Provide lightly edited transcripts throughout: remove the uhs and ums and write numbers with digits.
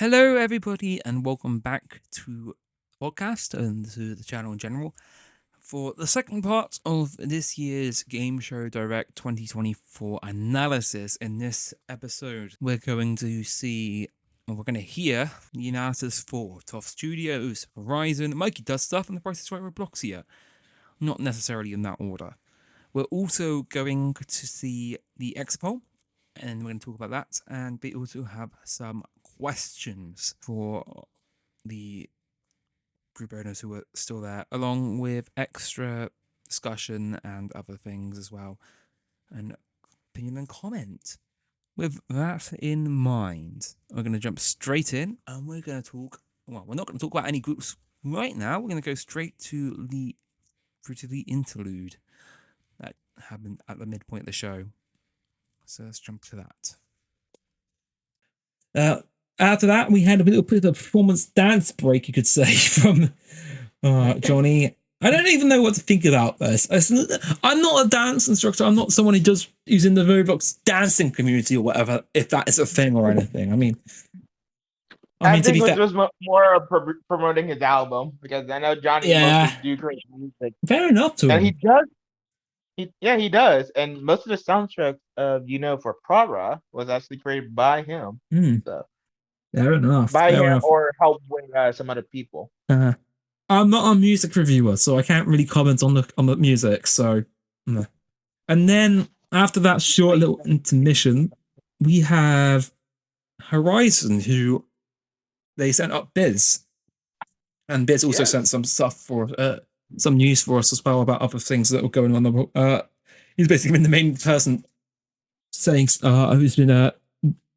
Hello, everybody, and welcome back to the podcast and to the channel in general for the second part of this year's Gameshow Direct 2024 analysis. In this episode, we're going to hear the analysis for TOF Studios, Horizon, Mikey Does Stuff, and The Price is Right Robloxia. Not necessarily in that order. We're also going to see the Expo, and we're going to talk about that, and we also have some questions for the group owners who are still there, along with extra discussion and other things as well, and opinion and comment. With that in mind, we're going to jump straight in, and we're going to talk. Well, we're not going to talk about any groups right now. We're going to go straight to the interlude that happened at the midpoint of the show. So let's jump to that. After that, we had a little bit of a performance dance break, you could say, from Johnny. I don't even know what to think about this. I'm not a dance instructor. I'm not someone who's in the Roblox dancing community or whatever, if that is a thing or anything. I mean, I think it was more promoting his album, because I know Johnny mostly do great music. Fair enough to him. He does. He does. And most of the soundtrack for Para was actually created by him. So fair enough. By him or helped with some other people. I'm not a music reviewer, so I can't really comment on the music. So, and then after that short little intermission, we have Horizon, who they sent up Biz, and Biz also sent some stuff for some news for us as well about other things that were going on. He's basically been the main person saying who's been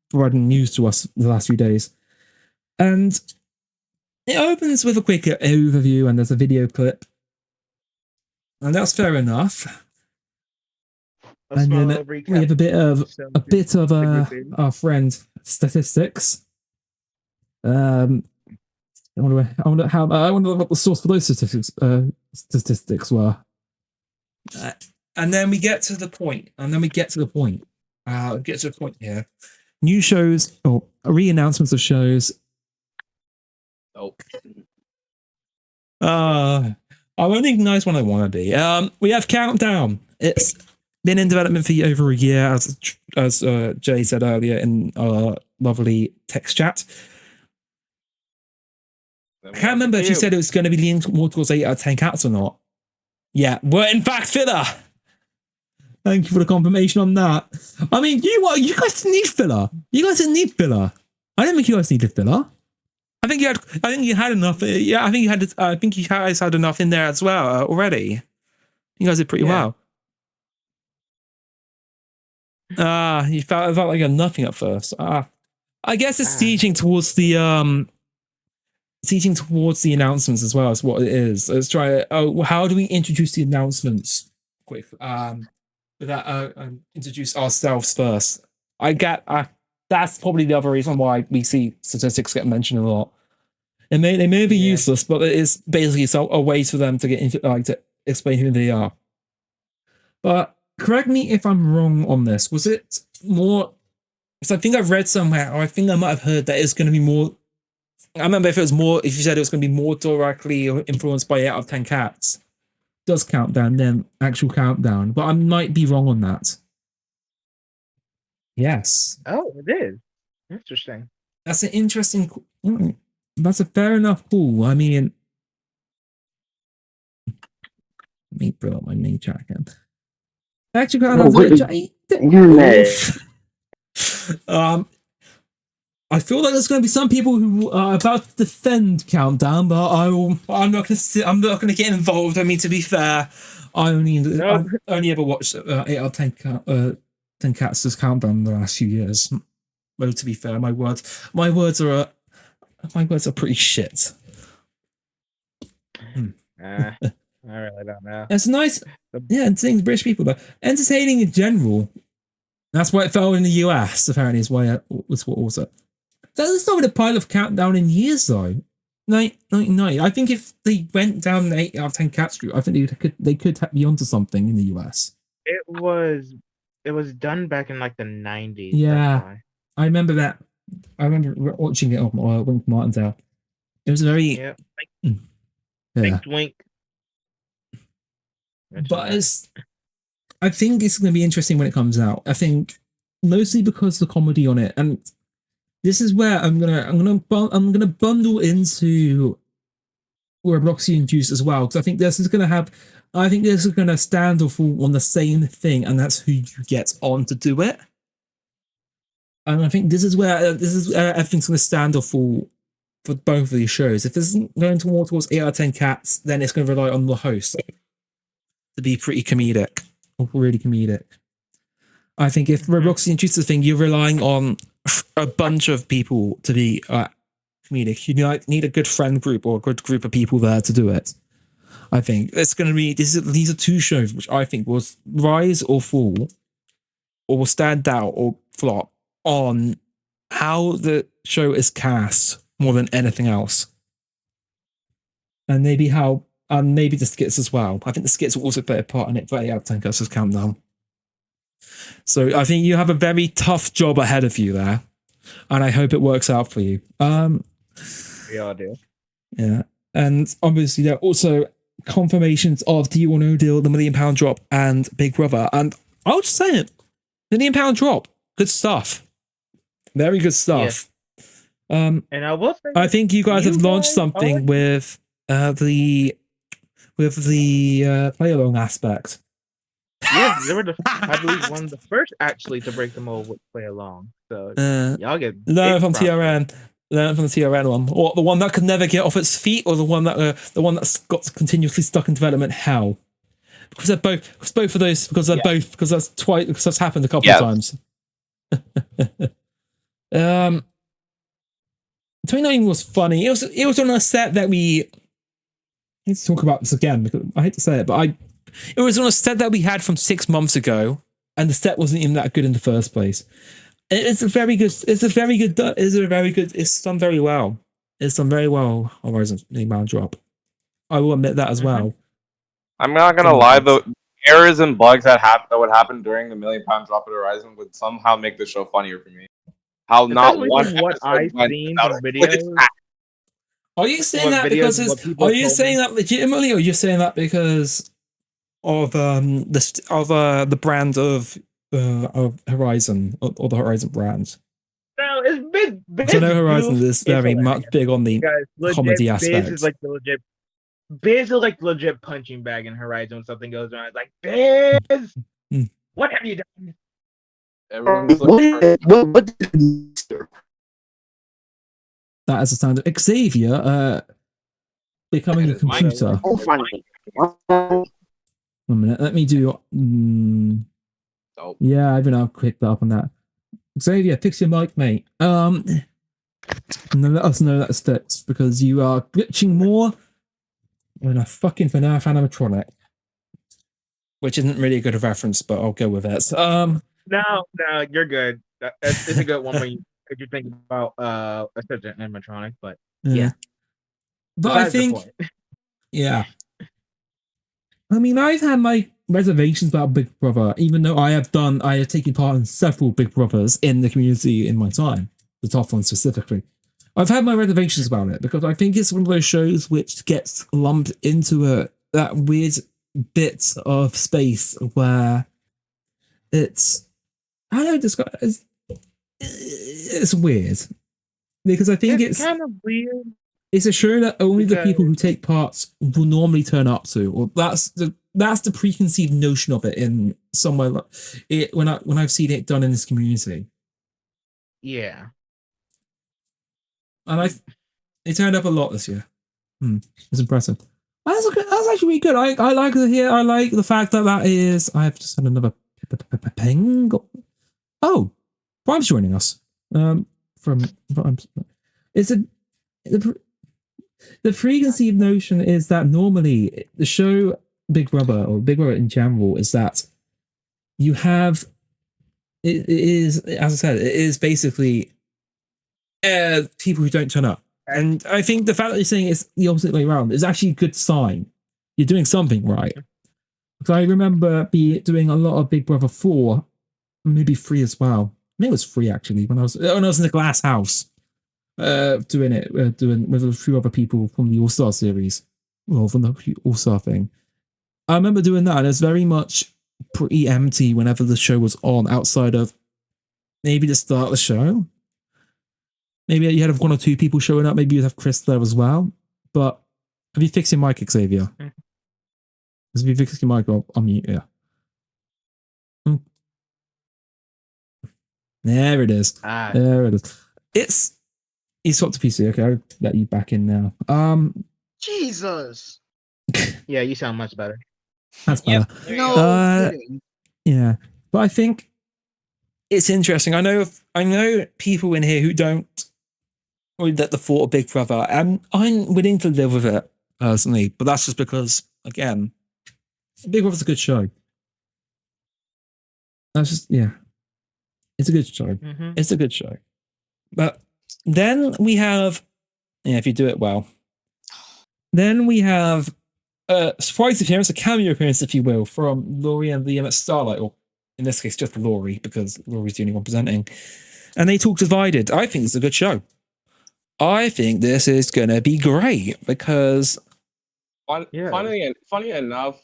providing news to us the last few days, and it opens with a quick overview, and there's a video clip, and that's fair enough. And then we have a bit of our friend statistics. I wonder what the source for those statistics were. And then we get to the point. Get to the point here. New shows or re-announcements of shows. I won't be nice when I want to be. We have Countdown. It's been in development for over a year, as Jay said earlier in our lovely text chat. I can't remember if you said it was going to be leaning more towards 8 out of 10 cats or not. Yeah, we're in fact filler. Thank you for the confirmation on that. I mean, you guys didn't need filler. You guys didn't need filler. I didn't think you guys needed filler. I think you had enough. Yeah, I think you guys had enough in there as well already. You guys did pretty well. You felt like you had nothing at first. I guess it's teaching towards the announcements as well as what it is. Let's try. How do we introduce the announcements? Quick. Introduce ourselves first. I get. That's probably the other reason why we see statistics get mentioned a lot. They may be useless, but it is basically a way for them to get into to explain who they are. But correct me if I'm wrong on this. Was it more? Because I think I've read somewhere, or I think I might have heard that it's going to be more. I remember if you said it was going to be more directly influenced by 8 out of 10 cats. Does Countdown than actual Countdown, but I might be wrong on that. Yes. Oh, it is. Interesting. That's an interesting. That's a fair enough call. I mean, let me bring up my main chat again. Actually, I feel like there's going to be some people who are about to defend Countdown, but I'm not going to get involved. I mean, to be fair, I only ever watched 8 out of 10 Cats as Countdown the last few years. Well, to be fair, my words are pretty shit. I really don't know. It's nice. Yeah, and seeing British people, though. Entertaining in general. That's why it fell in the US, apparently, is why it was what also. That's not been a pile of Countdown in years, though. 1990. I think if they went down the 8 out of 10 Cats route, I think they could be onto something in the US. It was done back in like the 90s. Yeah, I remember that I remember watching it on Wink Martindale. It was very Yeah. yeah. Thanks, Wink. But I think it's going to be interesting when it comes out. I think mostly because the comedy on it, and this is where I'm gonna bundle into Robloxia and Juice as well, because I think this is gonna stand or fall on the same thing, and that's who you get on to do it. And I think this is where everything's gonna stand or fall for both of these shows. If this isn't going towards 8 out of 10 cats, then it's going to rely on the host to be pretty comedic, or really comedic. I think if Robloxia and Juice is the thing, you're relying on a bunch of people to be comedic. You need a good friend group or a good group of people there to do it. I think it's going to be these are two shows which I think will rise or fall, or will stand out or flop on how the show is cast more than anything else, and maybe maybe the skits as well. I think the skits will also play a part in it. But 8 out of 10 cats countdown. So I think you have a very tough job ahead of you there, and I hope it works out for you. We all do. Yeah, and obviously there are also confirmations of Do You Want No Deal, the £1 Million Drop, and Big Brother. And I'll just say it, £1 Million Drop, good stuff, very good stuff. Yeah. And I will say, I think you guys have launched something with the play along aspect. Yeah, they were I believe one of the first actually to break the mold with play along. So y'all get learn from TRN. Learn from the TRN one, or the one that could never get off its feet, or the one that's got continuously stuck in development hell. Because they're both. Because both of those. Because they're both. Because that's twice. Because that's happened a couple of times. 2019 was funny. It was on a set that we. I hate to talk about this again because I hate to say it, but it was on a set that we had from 6 months ago, and the set wasn't even that good in the first place. It's done very well. It's done very well. Horizon Inbound Drop. I will admit that as well. I'm not gonna lie though, errors and bugs that would happen during the £1 Million Drop at Horizon would somehow make the show funnier for me. How not one what I've seen from videos. Are you saying that because are you saying that legitimately, or you're saying that because of the brand of Horizon or the Horizon brand? No, it's big. So I know Horizon is very much big on the comedy aspect. Biz is like legit punching bag in Horizon when something goes wrong. It's like, Biz, what have you done? What that is a sound of Xavier becoming a computer. One minute, let me do. Yeah, I've been quick up on that. Xavier, fix your mic, mate. And then let us know that's fixed because you are glitching more than a fucking FNAF animatronic, which isn't really a good reference, but I'll go with it. No, you're good. It's a good one when you think about a certain animatronic, but yeah. But I think, yeah. I mean, I've had my reservations about Big Brother, even though I have taken part in several Big Brothers in the community in my time, the top one specifically. I've had my reservations about it because I think it's one of those shows which gets lumped into that weird bit of space where it's, I don't know, it's weird because I think it's kind of weird. It's a show that only the people who take part will normally turn up to, or that's the preconceived notion of it in somewhere like it when I've seen it done in this community. Yeah, and it turned up a lot this year. It's impressive. That's actually really good. I like it here. I like the fact that is. I've just had another ping. Oh, Prime's joining us. The preconceived notion is that normally the show Big Brother or Big Brother in general is that you have it is, as I said, it is basically people who don't turn up. And I think the fact that you're saying it's the opposite way around is actually a good sign. You're doing something right. Because I remember doing a lot of Big Brother 4, maybe 3 as well. it was free actually when I was in the glass house, doing with a few other people from the All Star series, well, from the All Star thing. I remember doing that, and it's very much pretty empty whenever the show was on, outside of maybe the start of the show. Maybe you had one or two people showing up. Maybe you'd have Chris there as well. But have you fixed your mic, Xavier? Because if you fix your mic, I'll mute you. There it is. There it is. You swapped to PC. Okay, I'll let you back in now. Jesus. Yeah, you sound much better. That's better. No. Yeah, but I think it's interesting. I know people in here who don't really let the thought of Big Brother, and I'm willing to live with it personally. But that's just because, again, Big Brother's a good show. That's just it's a good show. It's a good show. But then we have, if you do it well, then we have a surprise appearance, a cameo appearance, if you will, from Laurie and Liam at Starlight, or in this case, just Laurie, because Laurie's the only one presenting. And they talk divided. I think it's a good show. I think this is going to be great because... Funny enough,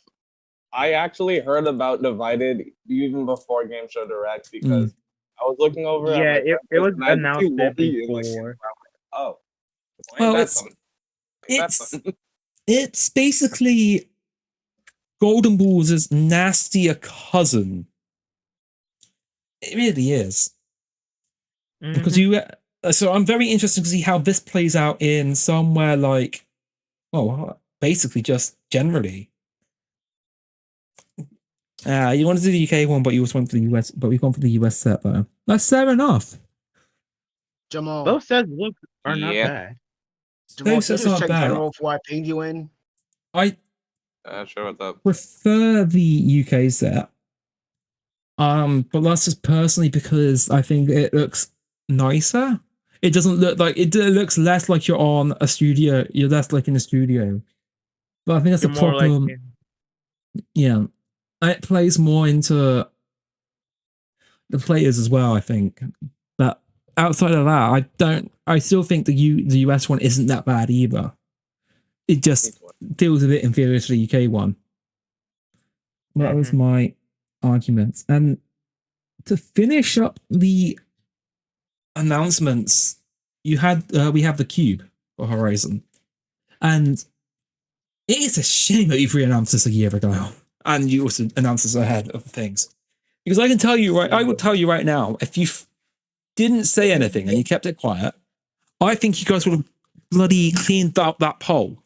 I actually heard about Divided even before Gameshow Direct because I was looking over. Yeah, it was announced before. Well, it's basically Golden Balls' nastier cousin. It really is. Because so I'm very interested to see how this plays out in somewhere like, basically just generally. You want to do the UK one, but you also want the US, but we've gone for the US set though. That's fair enough. Jamal. Both sets are not bad. Jamal, Both sets aren't bad. General before I ping you in. I sure what's up. Prefer the UK set. But that's just personally because I think it looks nicer. It doesn't look like it looks less like you're on a studio. You're less like in a studio. But I think that's the problem. Yeah. It plays more into the players as well, I think. But outside of that, I still think the US one isn't that bad either. It just feels a bit inferior to the UK one. That was my arguments. And to finish up the announcements, we have the Cube for Horizon. And it is a shame that you pre-announced this a year ago. And you also announced this ahead of things. Because I would tell you right now, if you didn't say anything and you kept it quiet, I think you guys would have bloody cleaned up that poll.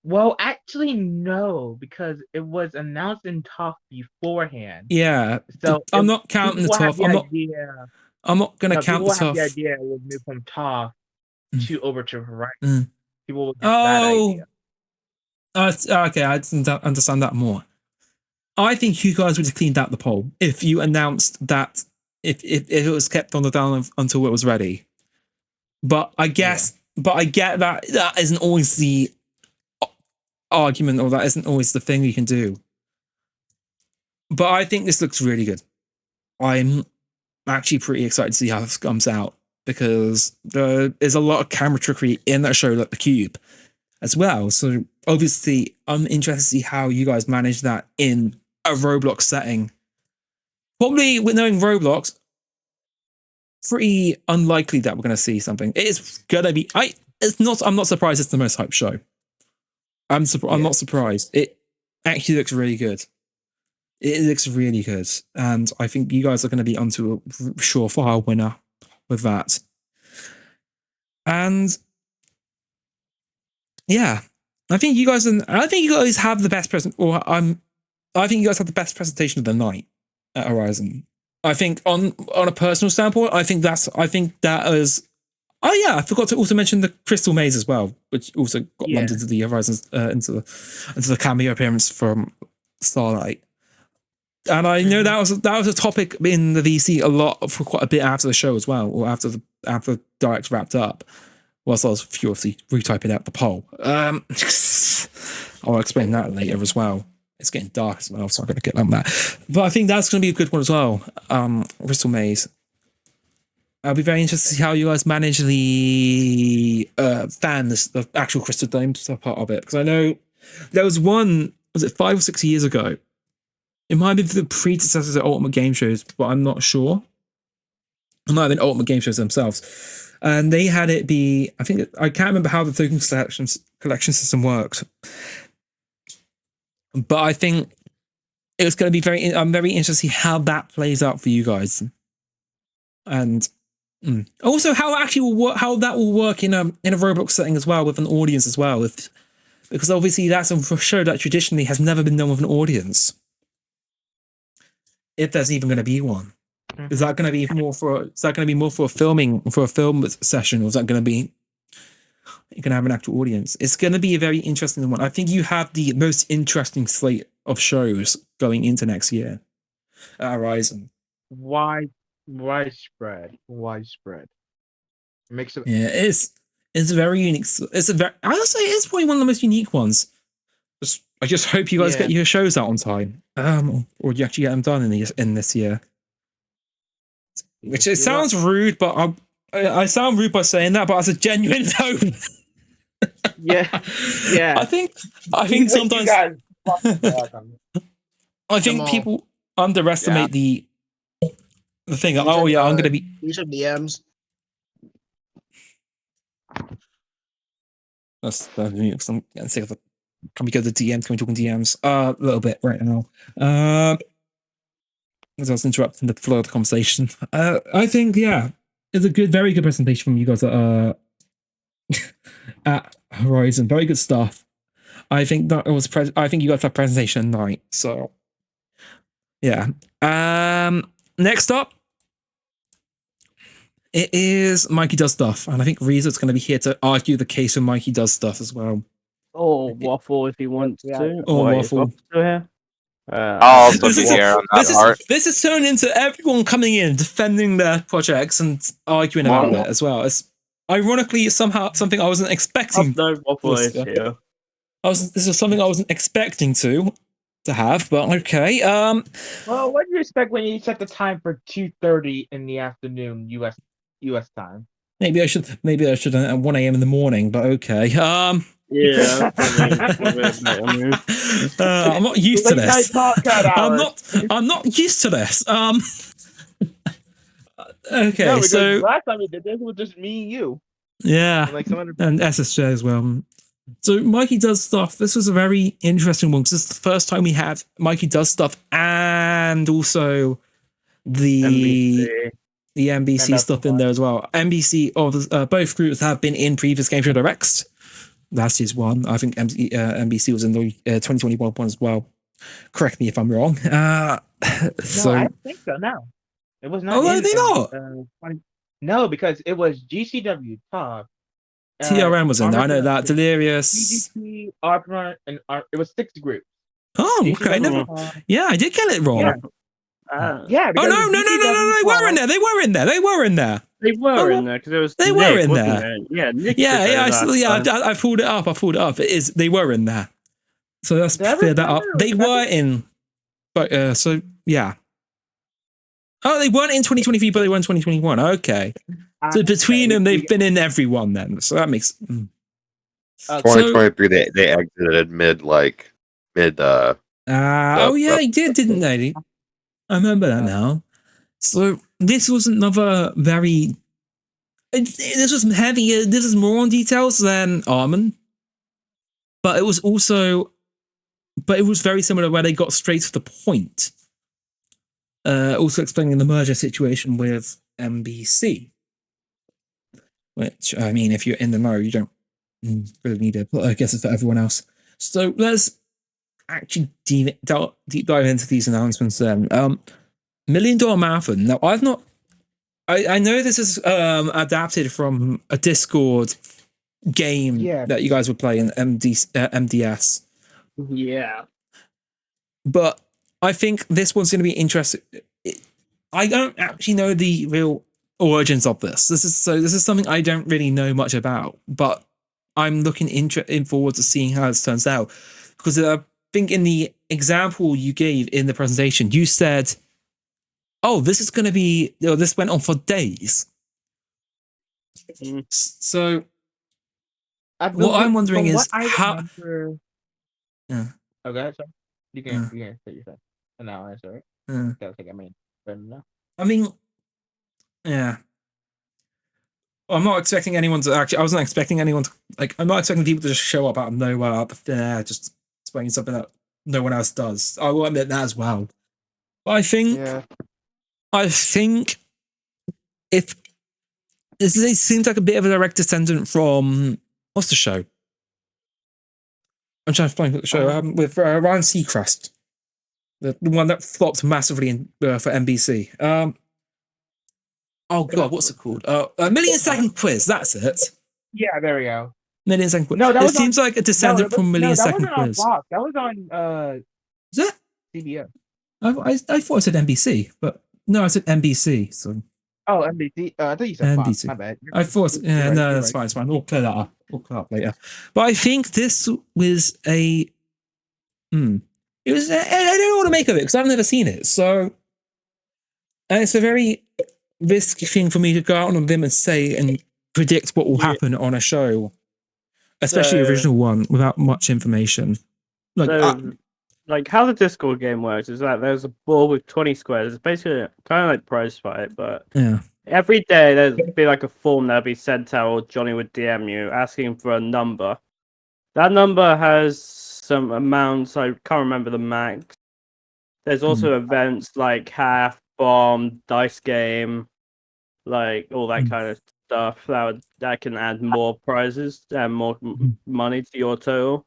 Well, actually, no, because it was announced in TOF beforehand. Yeah. So I'm not counting the TOF. I'm not going to count the TOF. The idea it would move from TOF over to Horizon. People will get that idea. Okay, I understand that more. I think you guys would have cleaned out the poll if you announced that if it was kept on the down until it was ready. But I get that isn't always the argument, or that isn't always the thing you can do. But I think this looks really good. I'm actually pretty excited to see how this comes out because there is a lot of camera trickery in that show, like the Cube, as well. So obviously, I'm interested to see how you guys manage that in a Roblox setting. Probably with knowing Roblox, pretty unlikely that we're going to see something. It is going to be. I'm not surprised it's the most hyped show. I'm not surprised. It actually looks really good. It looks really good, and I think you guys are going to be onto a surefire winner with that. And yeah, I think you guys have the best present, I think you guys have the best presentation of the night at Horizon. I think on a personal standpoint, I think that is. Oh yeah, I forgot to also mention the Crystal Maze as well, which also got lumped into the Horizons into the cameo appearance from Starlight. And I know that was a topic in the VC a lot for quite a bit after the show as well, or after the Direct wrapped up. Whilst I was furiously retyping out the poll. I'll explain that later as well. It's getting dark as well, so I'm going to get on that. But I think that's going to be a good one as well. Crystal Maze. I'll be very interested to see how you guys manage the fans, the actual Crystal Dome stuff part of it. Because I know there was one, was it 5 or 6 years ago? It might have been for the predecessors of Ultimate Game Shows, but I'm not sure. It might have been Ultimate Game Shows themselves. And they had it be, I can't remember how the token collection system worked. But I think it's going to be I'm very interested to see how that plays out for you guys. And also how that will work in a Roblox setting as well, with an audience as well. Because obviously that's a show that traditionally has never been done with an audience. If there's even going to be one. Is that going to be more for a film session, or is that going to be you're going to have an actual audience? It's going to be a very interesting one. I think you have the most interesting slate of shows going into next year at Horizon. Widespread. Makes it. Yeah, it's very unique. I would say it's probably one of the most unique ones. I just hope you guys get your shows out on time, or you actually get them done in this year. Which it sounds rude, but I sound rude by saying that, but as a genuine hope. Yeah. I think sometimes I think people underestimate the thing. Like, I'm gonna be. Use of DMs. That's me because I'm getting sick of it. Can we go to DMs? Can we talk in DMs? A little bit right now. As I was interrupting the flow of the conversation. I think, it's a very good presentation from you guys at Horizon. Very good stuff. I think that was I think you guys had presentation night. So yeah. Next up, it is Mikey Does Stuff, and I think Reza's going to be here to argue the case when Mikey does stuff as well. Or Waffle if he wants to. Or Waffle. I'll also be here on that part. This is turned into everyone coming in, defending their projects and arguing about it as well. It's ironically somehow something I wasn't expecting. No Waffle is here. This is something I wasn't expecting to have, but okay. Well, what do you expect when you set the time for 2:30 in the afternoon, US time? Maybe I should at 1 a.m. in the morning, but okay. Yeah. I'm not used to this. I'm not used to this. Okay, no, so last time we did this was just me and you. Yeah, and, like and SSJ as well. So Mikey Does Stuff. This was a very interesting one because this is the first time we had Mikey Does Stuff and also the NBC stuff in there as well. NBC, both groups have been in previous Gameshow Directs. Last year's one. I think NBC was in the 2021 one as well. Correct me if I'm wrong. No, I think so. No, it was not. Oh, are they not? No, because it was GCW, TOF. TRN was in there. I know that. Delirious. DDP, Arman, and it was 6 groups. Oh, okay. I did get it wrong. Yeah. Oh no! They were in there. They were in there. They were in there because it was. They Nick, were in there. Yeah, Nick I pulled it up. It is. They were in there. So let's clear that up. They were in. But so yeah. Oh, they weren't in 2023, but they were in 2021. Okay. So between them, they've been in everyone then. So that makes. 2023, they exited mid. Oh yeah, they did, didn't they? I remember that now. So this was another very. This was heavier. This is more on details than Arman, but it was also, but it was very similar where they got straight to the point. Also explaining the merger situation with NBC, which I mean, if you're in the know, you don't really need it. But I guess it's for everyone else. So let's actually deep dive into these announcements then. $1 Million Marathon. Now, I know this is adapted from a Discord game that you guys would play in MDS. Yeah. But I think this one's going to be interesting. I don't actually know the real origins of this. This is something I don't really know much about, but I'm looking in forward to seeing how this turns out. Because I think in the example you gave in the presentation, you said, "Oh, this is going to be. This went on for days." So I what I'm believe- wondering from is what I how. remember- Yeah. Okay, so you can say your thing, and I'll answer it. Yeah. That's like no. I mean, yeah. I'm not expecting anyone to actually. I wasn't expecting anyone to like. I'm not expecting people to just show up out of nowhere, out of thin air, just explaining something that no one else does. I will admit that as well. But I think if this seems like a bit of a direct descendant from what's the show? I'm trying to find the show with Ryan Seacrest, the one that flopped massively for NBC. Oh god, what's it called? A Million Second Quiz. That's it. Yeah, there we go. Million Second Quiz. No, that it was seems like a descendant from Million Second that wasn't on Quiz. Fox. That was on Is it? CBS. I thought I said NBC, but no, I said NBC. So Oh, NBC. I thought you said Fox. NBC. My bad. I thought, yeah, You're no, right, that's fine. It's fine. We'll clear that up. We'll clear up later. But I think this was a. It was. I don't know what to make of it because I've never seen it. So, and it's a very risky thing for me to go out on a limb and say and predict what will happen on a show, especially the original one, without much information. Like how the Discord game works is that there's a ball with 20 squares. It's basically kind of like prize fight, but yeah. Every day there'd be like a form that'd be sent out, or Johnny would DM you asking for a number. That number has some amounts, I can't remember the max. There's also events like half, bomb, dice game, like all that kind of stuff that can add more prizes and more money to your total.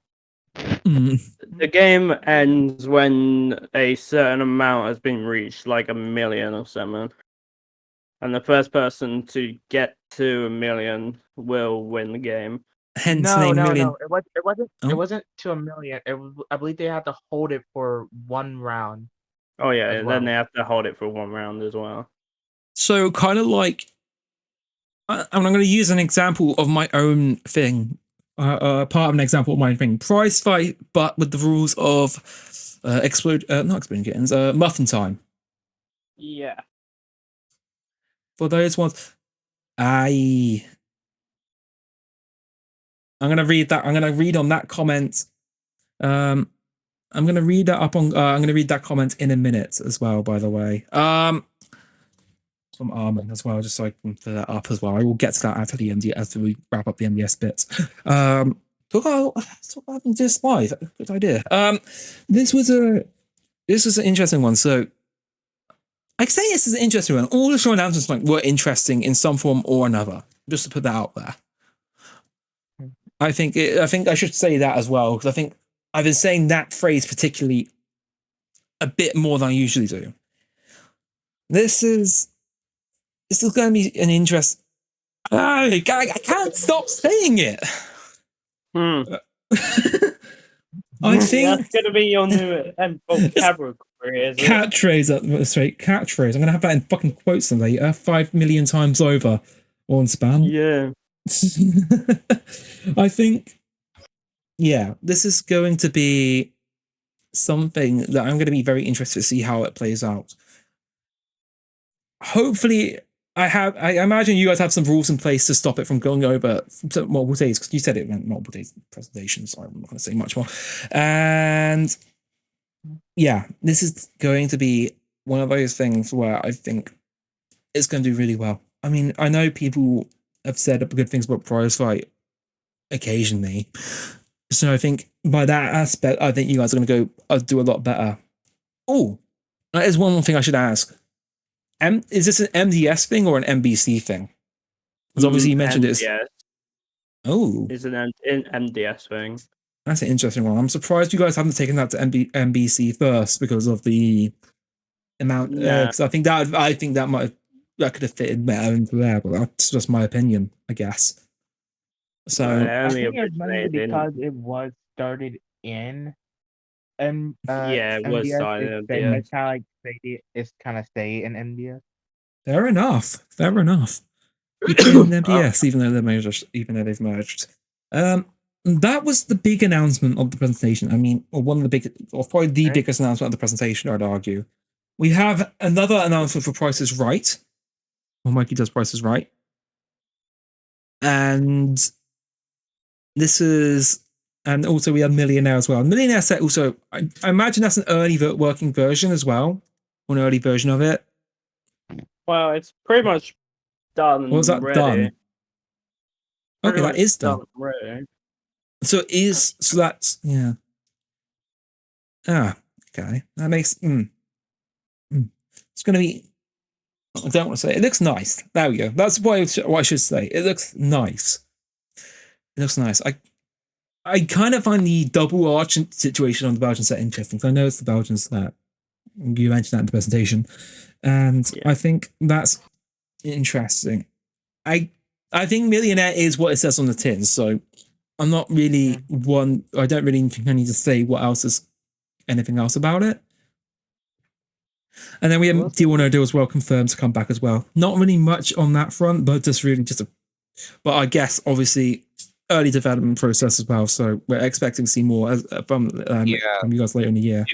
The game ends when a certain amount has been reached, like 1 million or something. And the first person to get to 1 million will win the game. Hence, no. million. It wasn't to 1 million. I believe they had to hold it for 1 round. Oh yeah, and then they have to hold it for 1 round as well. So kind of like, I'm going to use an example of my own thing. Part of an example of my thing. Prize fight, but with the rules of not exploding kittens, muffin time. Yeah. For those ones, I'm gonna read that. I'm gonna read on that comment. I'm gonna read that up on. I'm gonna read that comment in a minute as well. By the way, from Arman as well, just so I can fill that up as well. I will get to that after the MD as we wrap up the MDS bits. Talk about this live. Good idea. This was an interesting one. So I say this is an interesting one. All the show announcements were interesting in some form or another. Just to put that out there. I think I should say that as well, because I think I've been saying that phrase particularly a bit more than I usually do. This is going to be an interest. I can't stop saying it. I think that's going to be your new vocabulary. Catchphrase, that's right. Catchphrase. I'm going to have that in fucking quotes later, 5 million times over on spam. Yeah. I think, yeah, this is going to be something that I'm going to be very interested to see how it plays out. Hopefully, I imagine you guys have some rules in place to stop it from going over multiple days, because you said it meant multiple days presentation, so I'm not going to say much more. And yeah, this is going to be one of those things where I think it's going to do really well. I mean, I know people have said good things about Prize Fight occasionally, so I think by that aspect, I think you guys are going to go do a lot better. Oh, that is one more thing I should ask. Is this an MDS thing or an NBC thing? Because obviously you mentioned MDS. it. Oh, It's an MDS thing. That's an interesting one. I'm surprised you guys haven't taken that to NBC first because of the amount. Because I think that could have fitted better into there, but that's just my opinion, I guess. So I think it's mainly because it was started in it was MDS. started in MDS. It's kind of like it's kind of stay in MDS. Fair enough. You can in MDS, even though they've merged. That was the big announcement of the presentation. I mean, or one of the big, or probably the biggest announcement of the presentation, I'd argue. We have another announcement for Price is Right. Well, Mikey does Price is Right. And this is, and also we have Millionaire as well. Millionaire set also, I imagine that's an early working version as well, or an early version of it. Well, it's pretty much done. Or was that ready. done? Pretty Okay, that much is done. ready. So that's yeah. Okay, that makes. It's going to be. I don't want to say it. It looks nice. There we go. That's what I should say. It looks nice. It looks nice. I kind of find the double arch situation on the Belgian set interesting. So I know it's the Belgian set. You mentioned that in the presentation, and I think that's interesting. I think Millionaire is what it says on the tin. So I'm not really I don't really think I need to say what else is anything else about it. And then we have D102 as well confirmed to come back as well. Not really much on that front, but but I guess obviously early development process as well. So we're expecting to see more from you guys later in the year.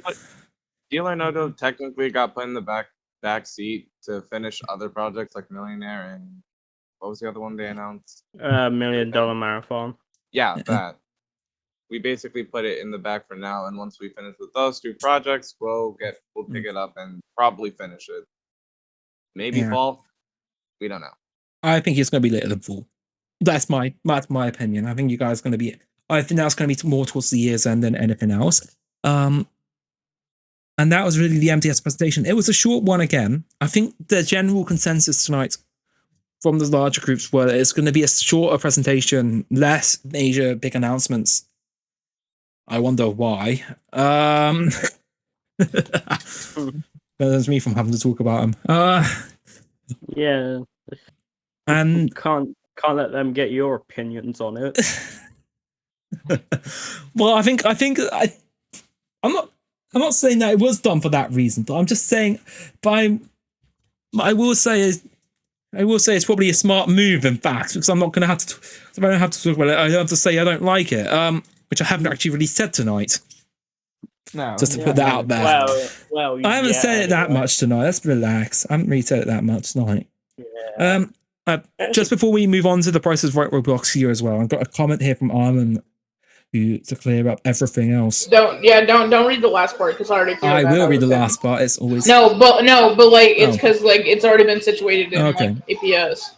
D102 technically got put in the back seat to finish other projects like Millionaire and what was the other one they announced? $1 Million Marathon. Yeah, that. We basically put it in the back for now, and once we finish with those 2 projects, we'll pick it up and probably finish it. Maybe fall. We don't know. I think it's going to be later than fall. That's my opinion. I think you guys are going to be. I think that's going to be more towards the year's end than anything else. And that was really the MTS presentation. It was a short one again. I think the general consensus tonight from the larger groups were it's going to be a shorter presentation, less major big announcements. I wonder why. That's me from having to talk about them. Yeah. And can't let them get your opinions on it. Well, I'm not saying that it was done for that reason, but I'm just saying I will say it's probably a smart move, in fact, because I'm not going to have to. If I don't have to talk about it, I don't have to say I don't like it. Which I haven't actually really said tonight. No, just to put that out there. Well, I haven't said it that much tonight. Let's relax. I haven't really said it that much tonight. Yeah. Just before we move on to the Price is Right Robloxia as well, I've got a comment here from Arman to clear up everything else. Don't read the last part because I already feel I that will read the last part. It's always but like it's because like it's already been situated in like APS.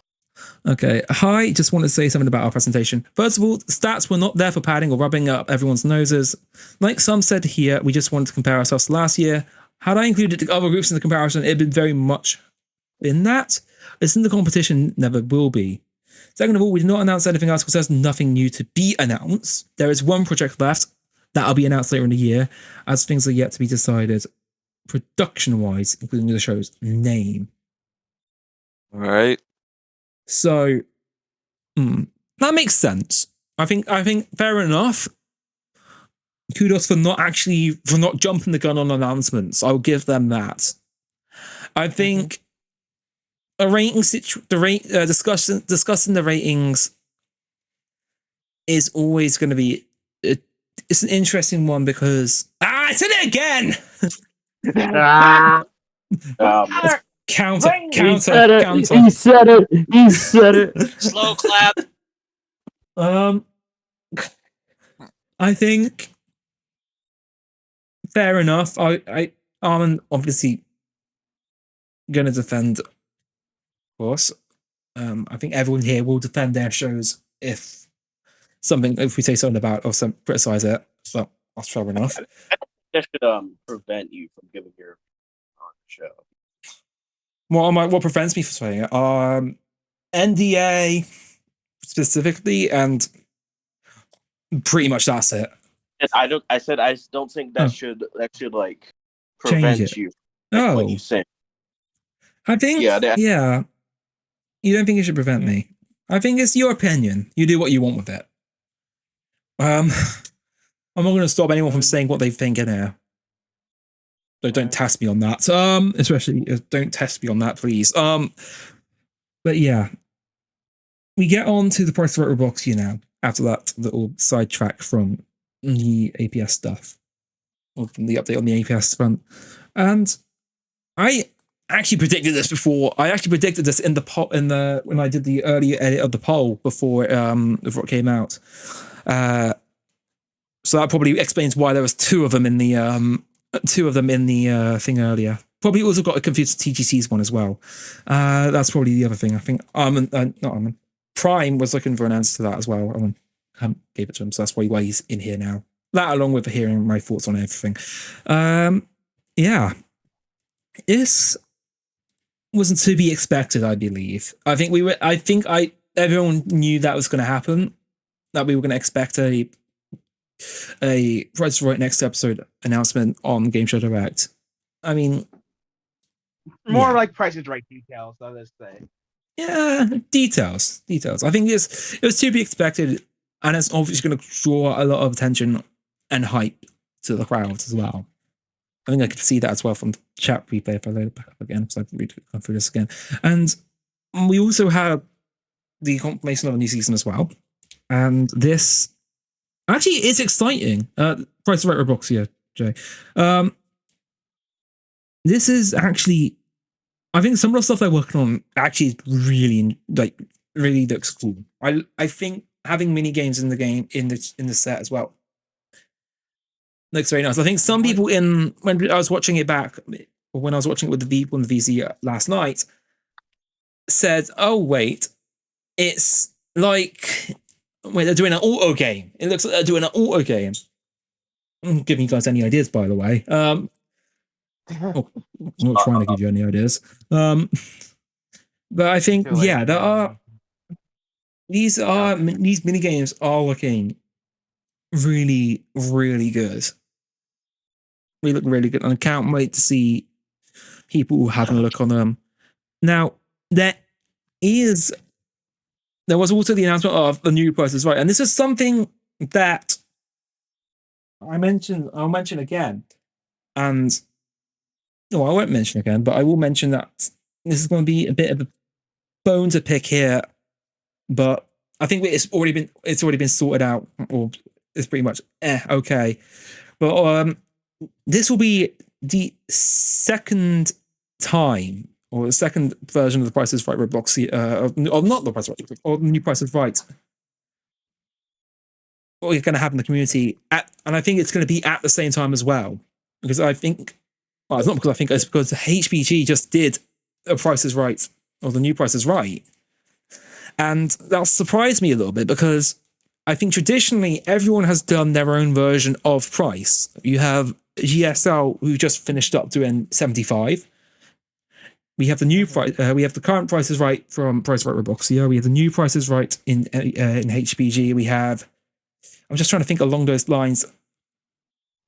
Okay. Hi, just want to say something about our presentation. First of all, the stats were not there for padding or rubbing up everyone's noses. Like some said here, we just wanted to compare ourselves to last year. Had I included the other groups in the comparison, it'd been very much in that. It's in the competition, never will be. Second of all, we did not announce anything else because there's nothing new to be announced. There is one project left that'll be announced later in the year, as things are yet to be decided production-wise, including the show's name. All right. So, that makes sense. I think fair enough. Kudos for not jumping the gun on announcements. I'll give them that. I think a rating discussing the ratings is always going to be it's an interesting one because I said it again. Counter. He said it. Slow clap. I think fair enough. Arman obviously gonna defend, of course. I think everyone here will defend their shows if we say something about or criticize it. So that's fair enough. That should prevent you from giving your on the show. What prevents me from saying it? NDA specifically, and pretty much that's it. And I don't think that should like prevent you. Oh, what you say. I think yeah. You don't think it should prevent me? I think it's your opinion. You do what you want with it. I'm not going to stop anyone from saying what they think in here. So don't test me on that. Especially don't test me on that, please. But yeah, we get on to the Price of Right Robloxia now. After that little sidetrack from the APS stuff, or from the update on the APS front, and I actually predicted this before. I actually predicted this in the poll when I did the early edit of the poll before it came out. So that probably explains why there was two of them in the thing earlier. Probably also got confused with TGC's one as well. That's probably the other thing. I think not Arman. Prime was looking for an answer to that as well. I gave it to him, so that's why he's in here now. That along with hearing my thoughts on everything. Yeah. This wasn't to be expected, I believe. Everyone knew that was going to happen. That we were going to expect a Price is Right next episode announcement on Gameshow Direct. I mean, More like Price is Right details, let's say. Yeah, details. I think it was to be expected, and it's obviously going to draw a lot of attention and hype to the crowds as well. I think I could see that as well from the chat replay if I load it back up again, because I've gone through this again. And we also have the confirmation of a new season as well. And this actually is exciting. Price is Right Robloxia, Jay. This is actually, I think some of the stuff they're working on actually really looks cool. I think having mini games in the game in the set as well looks very nice. I think some people when I was watching it back, or when I was watching it with the people in the VC last night, said, "Oh wait, it's like they're doing an auto game. It looks like they're doing an auto game." I'm giving you guys any ideas, by the way. I'm not trying to give you any ideas. But I think there are these mini games are looking really, really good. They look really good, and I can't wait to see people having a look on them. Now, there was also the announcement of the new Price is Right, and this is something that I'll mention again, and I won't mention again, but I will mention that this is going to be a bit of a bone to pick here, but I think it's already been sorted out, or it's pretty much okay. But this will be the second time, or the second version of the Price is Right Robloxia, or not the Price is Right, or the new Price is Right. What is going to happen in the community, and I think it's going to be at the same time as well, because I think, well, it's not because I think, it's because HBG just did a Price is Right, or the new Price is Right, and that surprised me a little bit, because I think traditionally everyone has done their own version of Price. You have GSL, who just finished up doing 75. We have the new price. We have the current Price is Right from Price is Right Robloxia. We have the new Price is Right in HBG. We have. I'm just trying to think along those lines.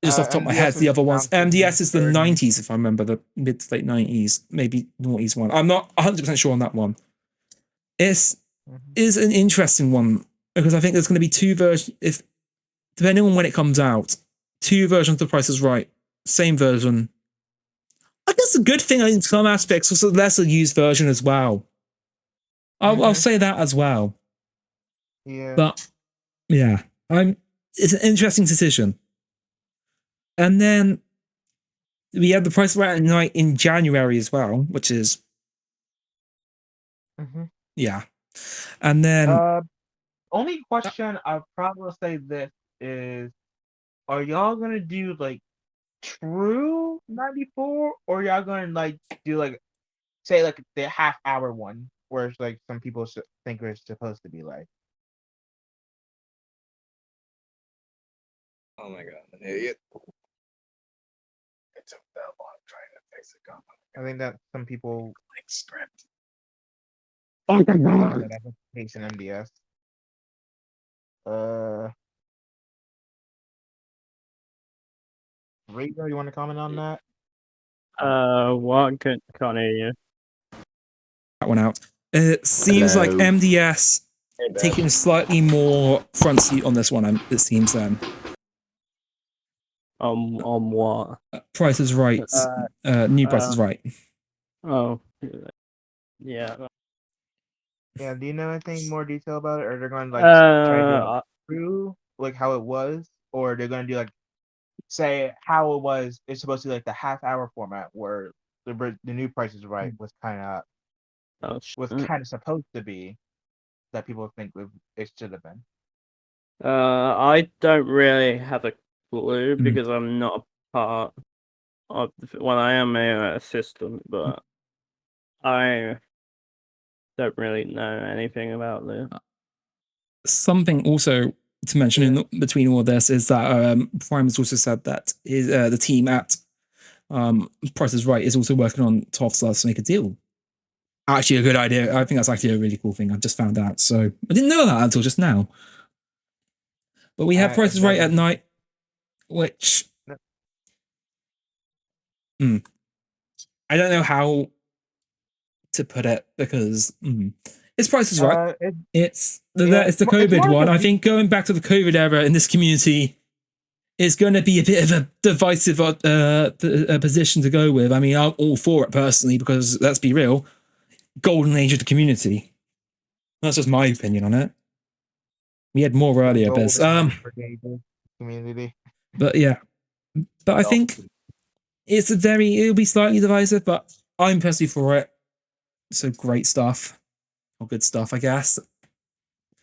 Just off the top of my head, the other ones. MDS is the 90s, if I remember, the mid to late 90s, maybe noughties one. I'm not 100% sure on that one. It's is an interesting one, because I think there's going to be two versions. If depending on when it comes out, two versions of the Price is Right, same version. I guess a good thing in some aspects was a lesser used version as well. I'll say that as well. Yeah. But yeah, it's an interesting decision. And then we have the Price is Right night in January as well, which is yeah. And then only question I'll probably say this is, are y'all gonna do like true 94, or y'all gonna like do like, say like the half-hour one, where it's like some people think it's supposed to be like? Oh my god, an idiot. It took that long trying to fix it. I think that some people like script. that that's the case in MDS. Rigo, you want to comment on that? What? Can't hear you. That one out. It seems like MDS taking a slightly more front seat on this one. It seems On what? Price is Right. New Price is Right. Oh, yeah. Yeah. Do you know anything more detail about it, or they're going to like try to do like true, like how it was, or they're going to do like, say how it was? It's supposed to be like the half-hour format where the new Price is Right was kind of supposed to be that people think it should have been. I don't really have a clue Mm. because I'm not a part of. Well, I am a assistant, but I don't really know anything about this. Something also to mention in between all this is that Prime has also said that the team at Price is Right is also working on TOF Studios to make a deal. Actually, a good idea. I think that's actually a really cool thing. I've just found out. So I didn't know that until just now. But we have Price is Right at night, which I don't know how to put it because it's Price is Right. It's the COVID one. I think going back to the COVID era in this community is going to be a bit of a divisive position to go with. I mean, I'm all for it personally because let's be real, golden age of the community. That's just my opinion on it. We had more earlier, but community. But yeah, but I think it'll be slightly divisive, but I'm personally for it. So great stuff, or good stuff, I guess.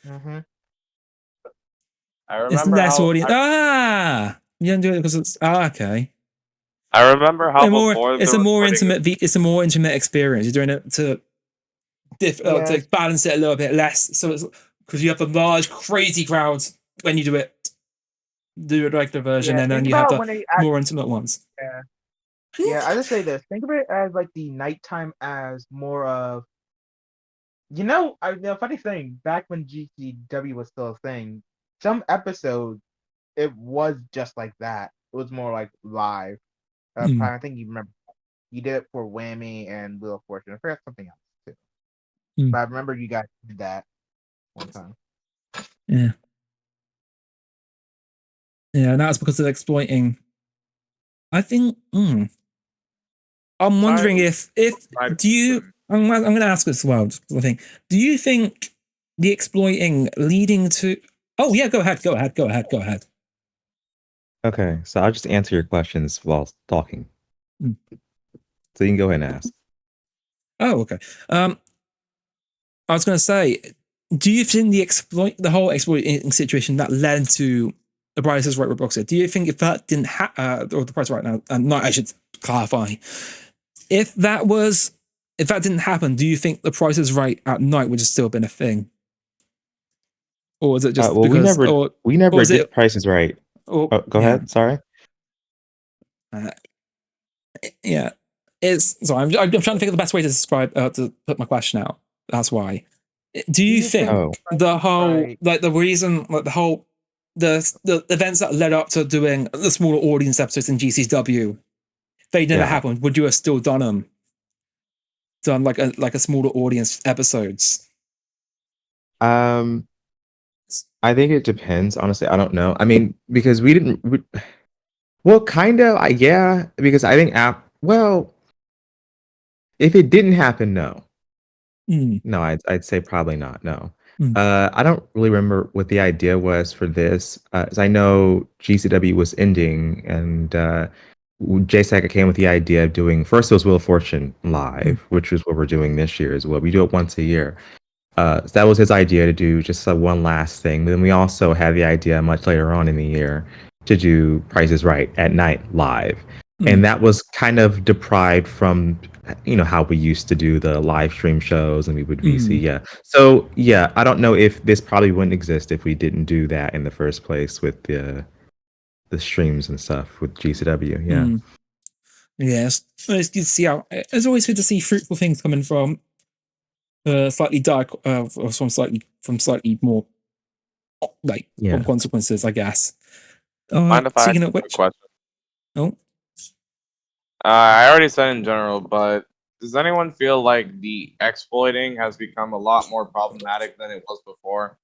Mm-hmm. I remember It's less how audience. You don't do it because it's okay. I remember how It's a more intimate experience. You're doing it to balance it a little bit less. So it's because you have the large, crazy crowds when you do it like the version, and then you have the more intimate ones. Yeah, I just say this. Think of it as like the nighttime as more of, the funny thing, back when GCW was still a thing, some episodes, it was just like that. It was more like live. I think you remember, you did it for Whammy and Wheel of Fortune. I forgot something else too. But I remember you guys did that one time. Yeah. Yeah, and that's because of exploiting. I think. I'm wondering if do you? I'm going to ask this as well. I think. Do you think the exploiting leading to? Oh yeah, go ahead. Okay, so I'll just answer your questions while talking. So you can go ahead and ask. Oh, okay. I was going to say, do you think the whole exploiting situation that led to the Price is Right Robloxia, do you think if that didn't happen, or the Price Right now, and I should clarify, if that didn't happen, do you think the Price is Right at night would have still been a thing? Or is it just well, because we never did Price is Right. Go ahead. Sorry. Yeah, I'm trying to think of the best way to describe to put my question out. That's why. Do you think the whole the reason the events that led up to doing the smaller audience episodes in GCW, if they never happened, would you have still done them? Done like a smaller audience episodes? I think it depends. Honestly, I don't know. I mean, because we didn't. Well, kind of. Yeah, because I think if it didn't happen, no. No, I'd say probably not. No. I don't really remember what the idea was for this. As I know, GCW was ending, and Jay Saka came with the idea of doing. First, it was Wheel of Fortune live, which is what we're doing this year as well. We do it once a year. So that was his idea to do just one last thing. Then we also had the idea much later on in the year to do Price is Right at night live. And that was kind of deprived from, how we used to do the live stream shows and we would VC. Yeah. So, yeah, I don't know if this probably wouldn't exist if we didn't do that in the first place with the streams and stuff with GCW. Yeah. Yes. It's good to see how it's always good to see fruitful things coming from slightly dark, or from slightly more from consequences, I guess. Mind if I ask a quick question? Oh. I already said in general, but does anyone feel like the exploiting has become a lot more problematic than it was before?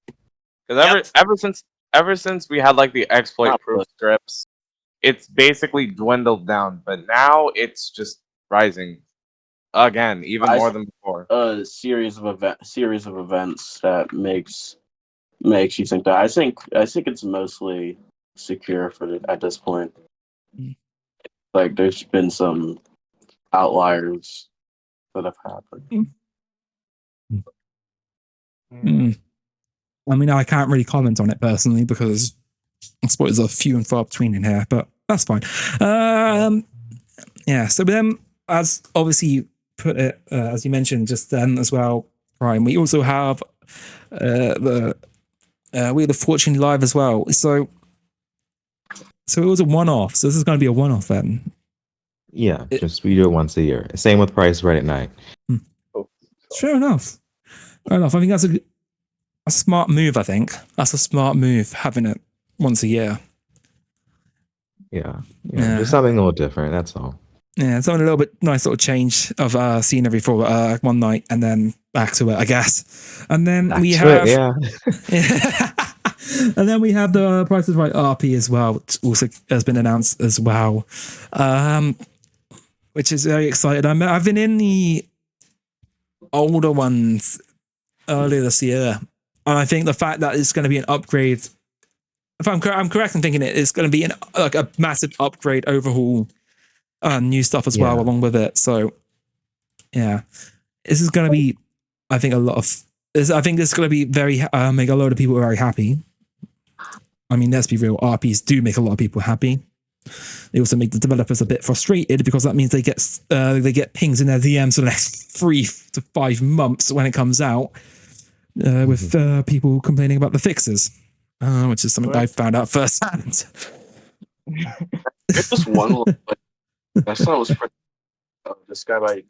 Because ever since we had like the exploit-proof scripts, it's basically dwindled down. But now it's just rising again, even more than before. A series of events that makes you think that. I think it's mostly secure at this point. Like there's been some outliers that have happened. I mean, I can't really comment on it personally because I suppose there's a few and far between in here, but that's fine. Yeah, so then, as obviously you put it, as you mentioned just then as well, Prime, we also have the Wheel of Fortune live as well. So it was a one-off. So this is going to be a one-off then. Yeah, just we do it once a year. Same with Price Right at Night. Fair enough. Fair enough. I think that's a smart move. I think that's a smart move, having it once a year. Yeah. Just something a little different. That's all. Yeah, it's on a little bit nice little change of scenery for one night and then back to it, I guess. And then we have and then we have the Price is Right RP as well, which also has been announced as well, which is very exciting. I've been in the older ones earlier this year, and I think the fact that it's going to be an upgrade. If I'm correct in thinking it's going to be a massive upgrade overhaul. New stuff as well along with it. So yeah, this is going to be, I think, I think this is going to be very make a lot of people very happy. I mean, let's be real, RPs do make a lot of people happy. They also make the developers a bit frustrated because that means they get pings in their DMs for the next 3 to 5 months when it comes out, with people complaining about the fixes, which is something I found out firsthand. There's this one I saw it was pretty, this guy like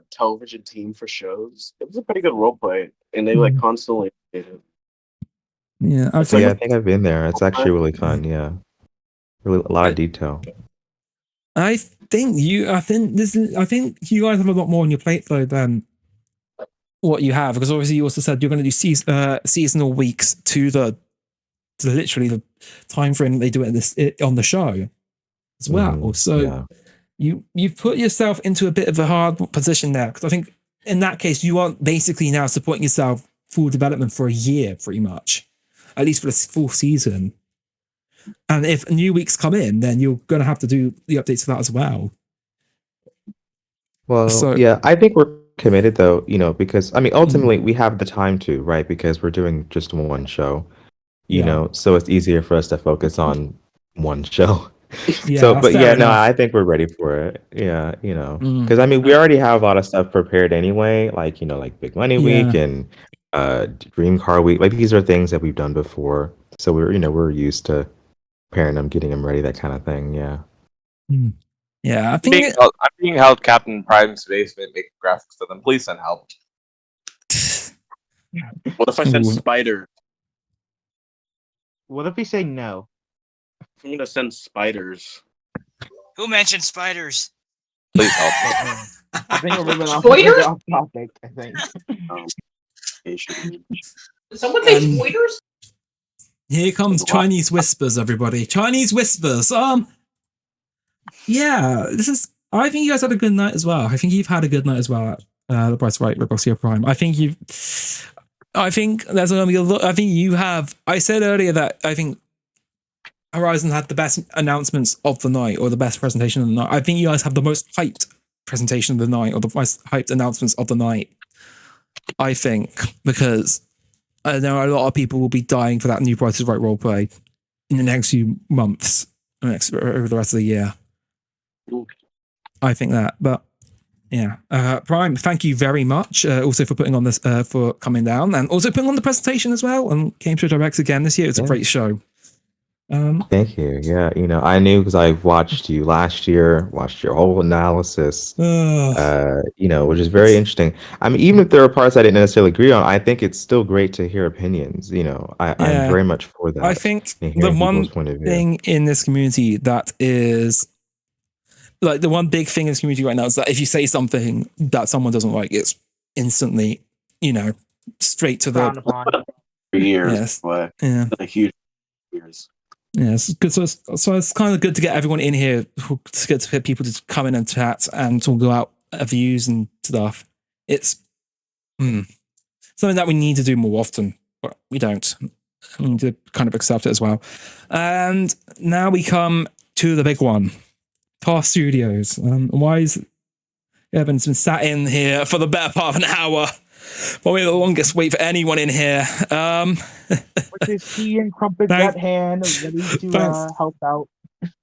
television team for shows. It was a pretty good roleplay, and they like constantly did it. Yeah, I think I've been there. It's actually really fun. Yeah, really a lot of detail. I think you guys have a lot more on your plate though than what you have, because obviously you also said you're going to do seasonal weeks to literally the time frame they do it on the show as well. So you've put yourself into a bit of a hard position there, because I think in that case you are basically now supporting yourself full development for a year, pretty much, at least for the full season. And if new weeks come in, then you're going to have to do the updates for that as well. Well, yeah, I think we're committed though, because I mean, ultimately we have the time to, right? Because we're doing just one show, you know, so it's easier for us to focus on one show. I think we're ready for it. Yeah, because I mean, we already have a lot of stuff prepared anyway, like Big Money Week and Dream Car Week. Like these are things that we've done before, so we're used to preparing them, getting them ready, that kind of thing. Yeah. Yeah, I think I'm being held Captain Prime's basement making graphics for them. Please send help. What if I send spider? What if we say no? I'm gonna send spiders. Who mentioned spiders? Please help. I think we're moving off topic. I think. Did someone say spoilers? Here comes Chinese whispers, everybody. Chinese whispers. Yeah, I think you guys had a good night as well. I think you've had a good night as well at the Price Right Robloxia Prime. I think there's going to be a lot. I think you have. I said earlier that I think Horizon had the best announcements of the night, or the best presentation of the night. I think you guys have the most hyped presentation of the night, or the most hyped announcements of the night. I think, because I know a lot of people will be dying for that new Price is Right roleplay in the next few months, over the rest of the year. I think that, but yeah, Prime, thank you very much also for putting on this, for coming down, and also putting on the presentation as well on Gameshow Direct again this year. It's a great show. Thank you. Yeah, I knew because I watched you last year, watched your whole analysis, which is very interesting. I mean, even if there are parts I didn't necessarily agree on, I think it's still great to hear opinions. I'm very much for that. I think the one thing in this community that is, like, the one big thing in this community right now is that if you say something that someone doesn't like, it's instantly, straight to the years. A huge years. Yeah, it's good. So it's kind of good to get everyone in here. It's good to get people to come in and chat and talk about views and stuff. It's something that we need to do more often, but we don't. We need to kind of accept it as well. And now we come to the big one. TOF Studios. Why is Evan's been sat in here for the better part of an hour. Probably the longest wait for anyone in here. With his tea and crumpets Thank- at hand, ready to Thanks. help out.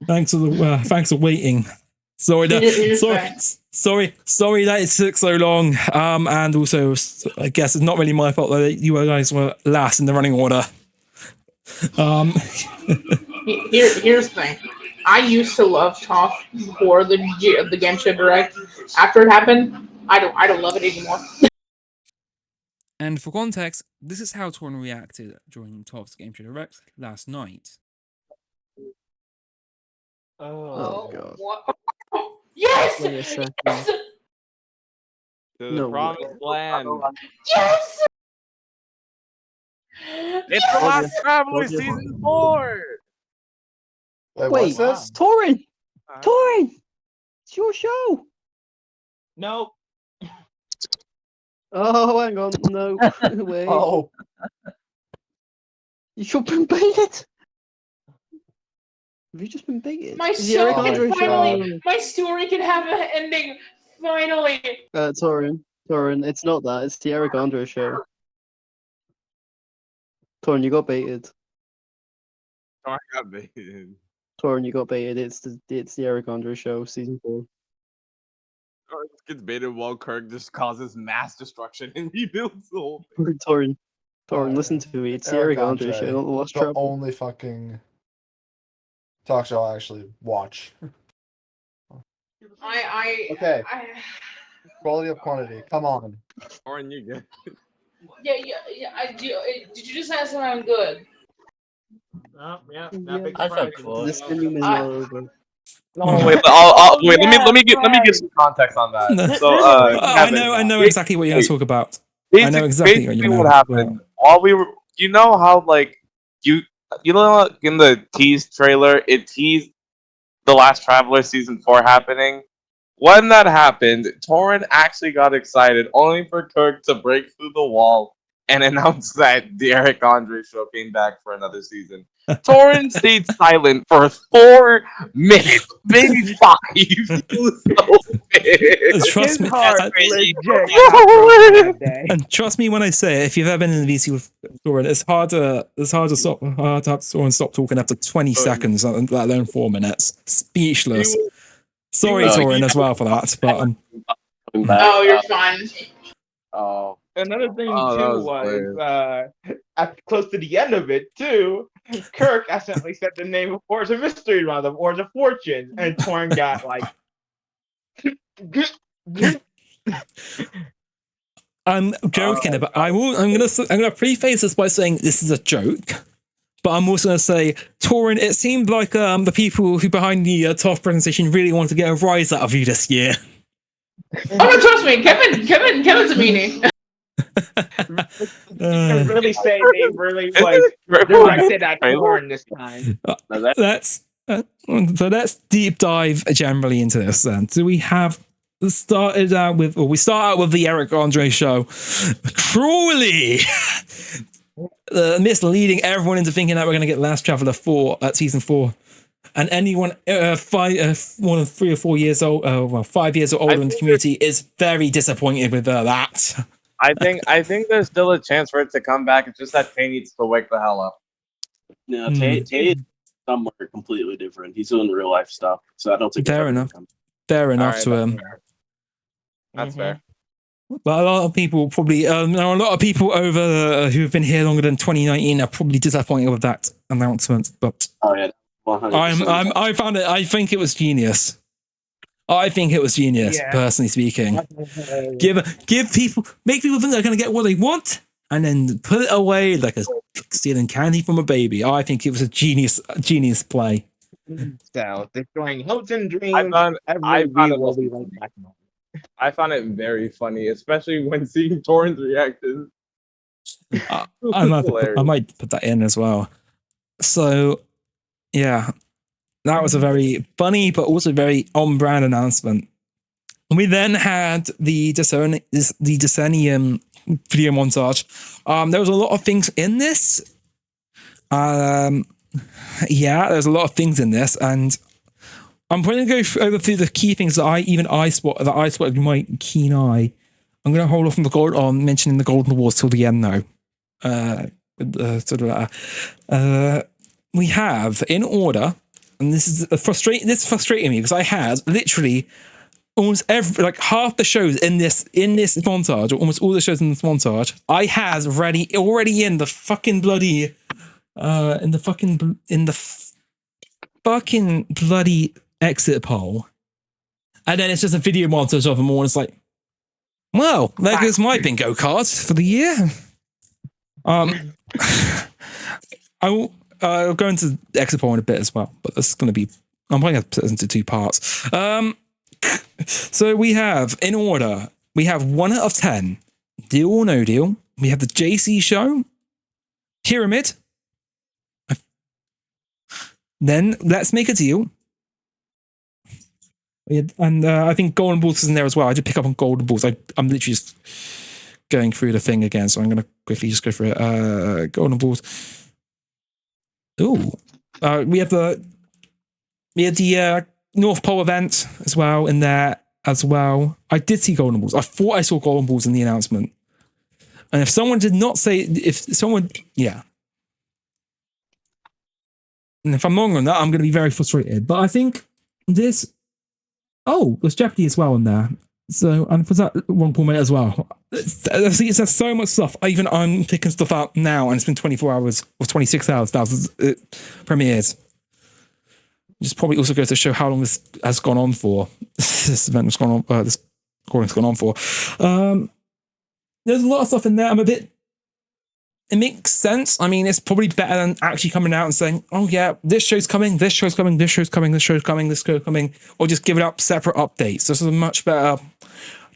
Thanks for waiting. Sorry that it took so long. And also, I guess it's not really my fault that you guys were last in the running order. Here's the thing. I used to love TOF before the Gameshow Direct. After it happened, I don't love it anymore. And for context, this is how Torn reacted during TOF's Gameshow Direct last night. Oh, God. What? Yes! Wait a second. Yes! To the No promised land. Yes! It's the last Traveler season 4. Wait, Wait, what's this? Torin! Torin! It's your show! Nope. Oh, hang on. No. Wait. Oh, You should been baited! Have you just been baited? My Is the show Eric can Andre finally, my story can have an ending, finally. Torin, it's not that. It's the Eric Andre show. Torin, you got baited. I got baited. Torin, you got baited. It's the Eric Andre show, season 4. Kirk gets baited while Kirk just causes mass destruction and rebuilds the whole thing. Torin, Oh, listen yeah. to me. It's the Eric Andre Andre, show, not the Lost the Travel. only fucking talk show I actually watch. Okay. Quality of quantity. Come on. Orin, you good? Yeah. Did you just ask if I'm good? Oh, yeah. Yeah. Not big I surprise. felt cool. This stream is not over. No, wait. Wait. Let me give some context on that. So, I Kevin, know exactly what you're going to talk about. I know exactly what you're basically going to what talk about. happened. While we were, you know how like you know in the tease trailer it teased the Last Traveler season 4 happening. When that happened, Torin actually got excited, only for Kirk to break through the wall and announce that the Eric Andre show came back for another season. Torin stayed silent for 4 minutes, maybe 5. He was so pissed. Trust His me, heart crazy. legit got broken that day. and trust me when I say it, if you've ever been in the VC with Torin, it's hard to have Torin stop talking after 20 seconds, let alone 4 minutes. Speechless. Sorry, Torin, as well for that, but Oh, you're fine. Oh. Another thing Oh, that too was was at close to the end of it too, Kirk accidentally said the name of Oars of Mystery rather than Oars of Fortune, and Torn got like. I'm joking, but I'm gonna preface this by saying this is a joke. But I'm also going to say, Torin, it seemed like the people who behind the TOF presentation really wanted to get a rise out of you this year. Oh no, trust me, Kevin's a meanie. You can really say they really like directed at Torn this time. So let's deep dive generally into this then. So we start out with the Eric Andre show. Cruelly misleading everyone into thinking that we're going to get Last Traveler 4 at season 4. And anyone 3 or 4 years old, 5 years or older in the community is very disappointed with that. I think there's still a chance for it to come back. It's just that Tay needs to wake the hell up. No, Tay is somewhere completely different. He's doing real life stuff, so I don't think Fair enough. Fair enough to him. That's fair. But a lot of people probably, a lot of people over who've been here longer than 2019 are probably disappointed with that announcement. But oh yeah, 100%. I think it was genius. I think it was genius, personally speaking. Make people think they're going to get what they want, and then put it away like a stealing candy from a baby. I think it was a genius play. So destroying hopes and dreams. I found it very funny, especially when seeing Torin's reaction. I might put that in as well. So, yeah, that was a very funny but also very on-brand announcement. We then had the Decennium video montage. There was a lot of things in this. There's a lot of things in this, and I'm going to go over through the key things that I spotted with my keen eye. I'm going to hold off on mentioning the Golden Awards till the end, though. We have in order, and this is frustrating me because I had literally almost half the shows in this montage, or almost all the shows in this montage, I had already in the fucking bloody fucking bloody exit poll, and then it's just a video montage of them all. And it's like, well, there goes my bingo cards for the year. I'll go into the exit poll in a bit as well, but this is going to be. I'm probably going to put it into 2 parts. So we have, in order, we have 1 out of 10, Deal or No Deal. We have the JC Show, Pyramid. Then Let's Make a Deal. And I think Golden Balls is in there as well. I did pick up on Golden Balls. I'm literally just going through the thing again, so I'm going to quickly just go through it. Golden Balls. Ooh. We have the North Pole event as well in there as well. I did see Golden Balls. I thought I saw Golden Balls in the announcement. And if someone did not say, yeah. And if I'm wrong on that, I'm going to be very frustrated. But I think this, there's Jeopardy as well in there. So, and for that one poor minute as well. I see it says so much stuff. I'm picking stuff out now, and it's been 24 hours or 26 hours now since it premieres. Just probably also goes to show how long this has gone on for. This event has gone on. This recording's gone on for. There's a lot of stuff in there. It makes sense. I mean, it's probably better than actually coming out and saying, "Oh yeah, this show's coming, this show's coming, this show's coming, this show's coming, this show's coming," or just giving up separate updates. This is a much better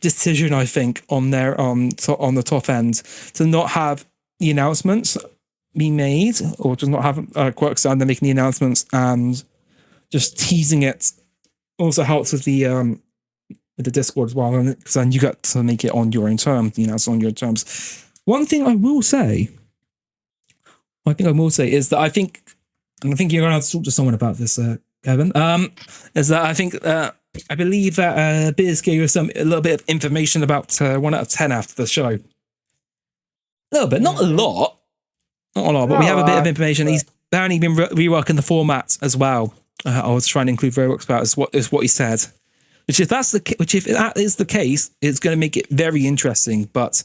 decision, I think, on their on the top end to not have the announcements be made, or to not have Quirk stand there making the announcements and just teasing it. Also helps with the Discord as well, because then you get to make it on your own terms. It's on your terms. One thing I will say is that I think you're going to have to talk to someone about this, Kevin. Is that I believe that Biz gave us a little bit of information about 1 out of 10 after the show. A little bit, not a lot, but we have a bit of information. He's apparently been reworking the format as well. I was trying to include Roblox about is what he said. Which if that is the case, it's going to make it very interesting. But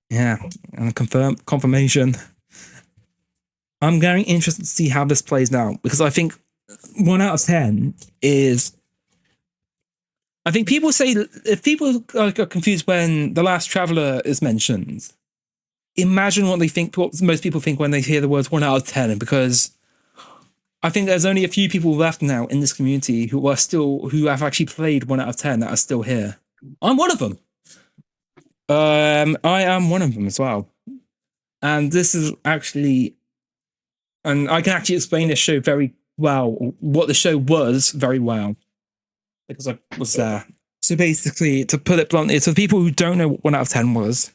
yeah, and confirmation. I'm very interested to see how this plays now, because I think 1 out of 10 is. I think people say, if people are confused when The Last Traveler is mentioned, imagine what most people think when they hear the words 1 out of 10, because I think there's only a few people left now in this community who have actually played 1 out of 10 that are still here. I'm one of them. I am one of them as well. And this is actually, and I can actually explain this show very well, what the show was very well, because I was there. So basically, to put it bluntly, to the people who don't know what 1 out of 10 was,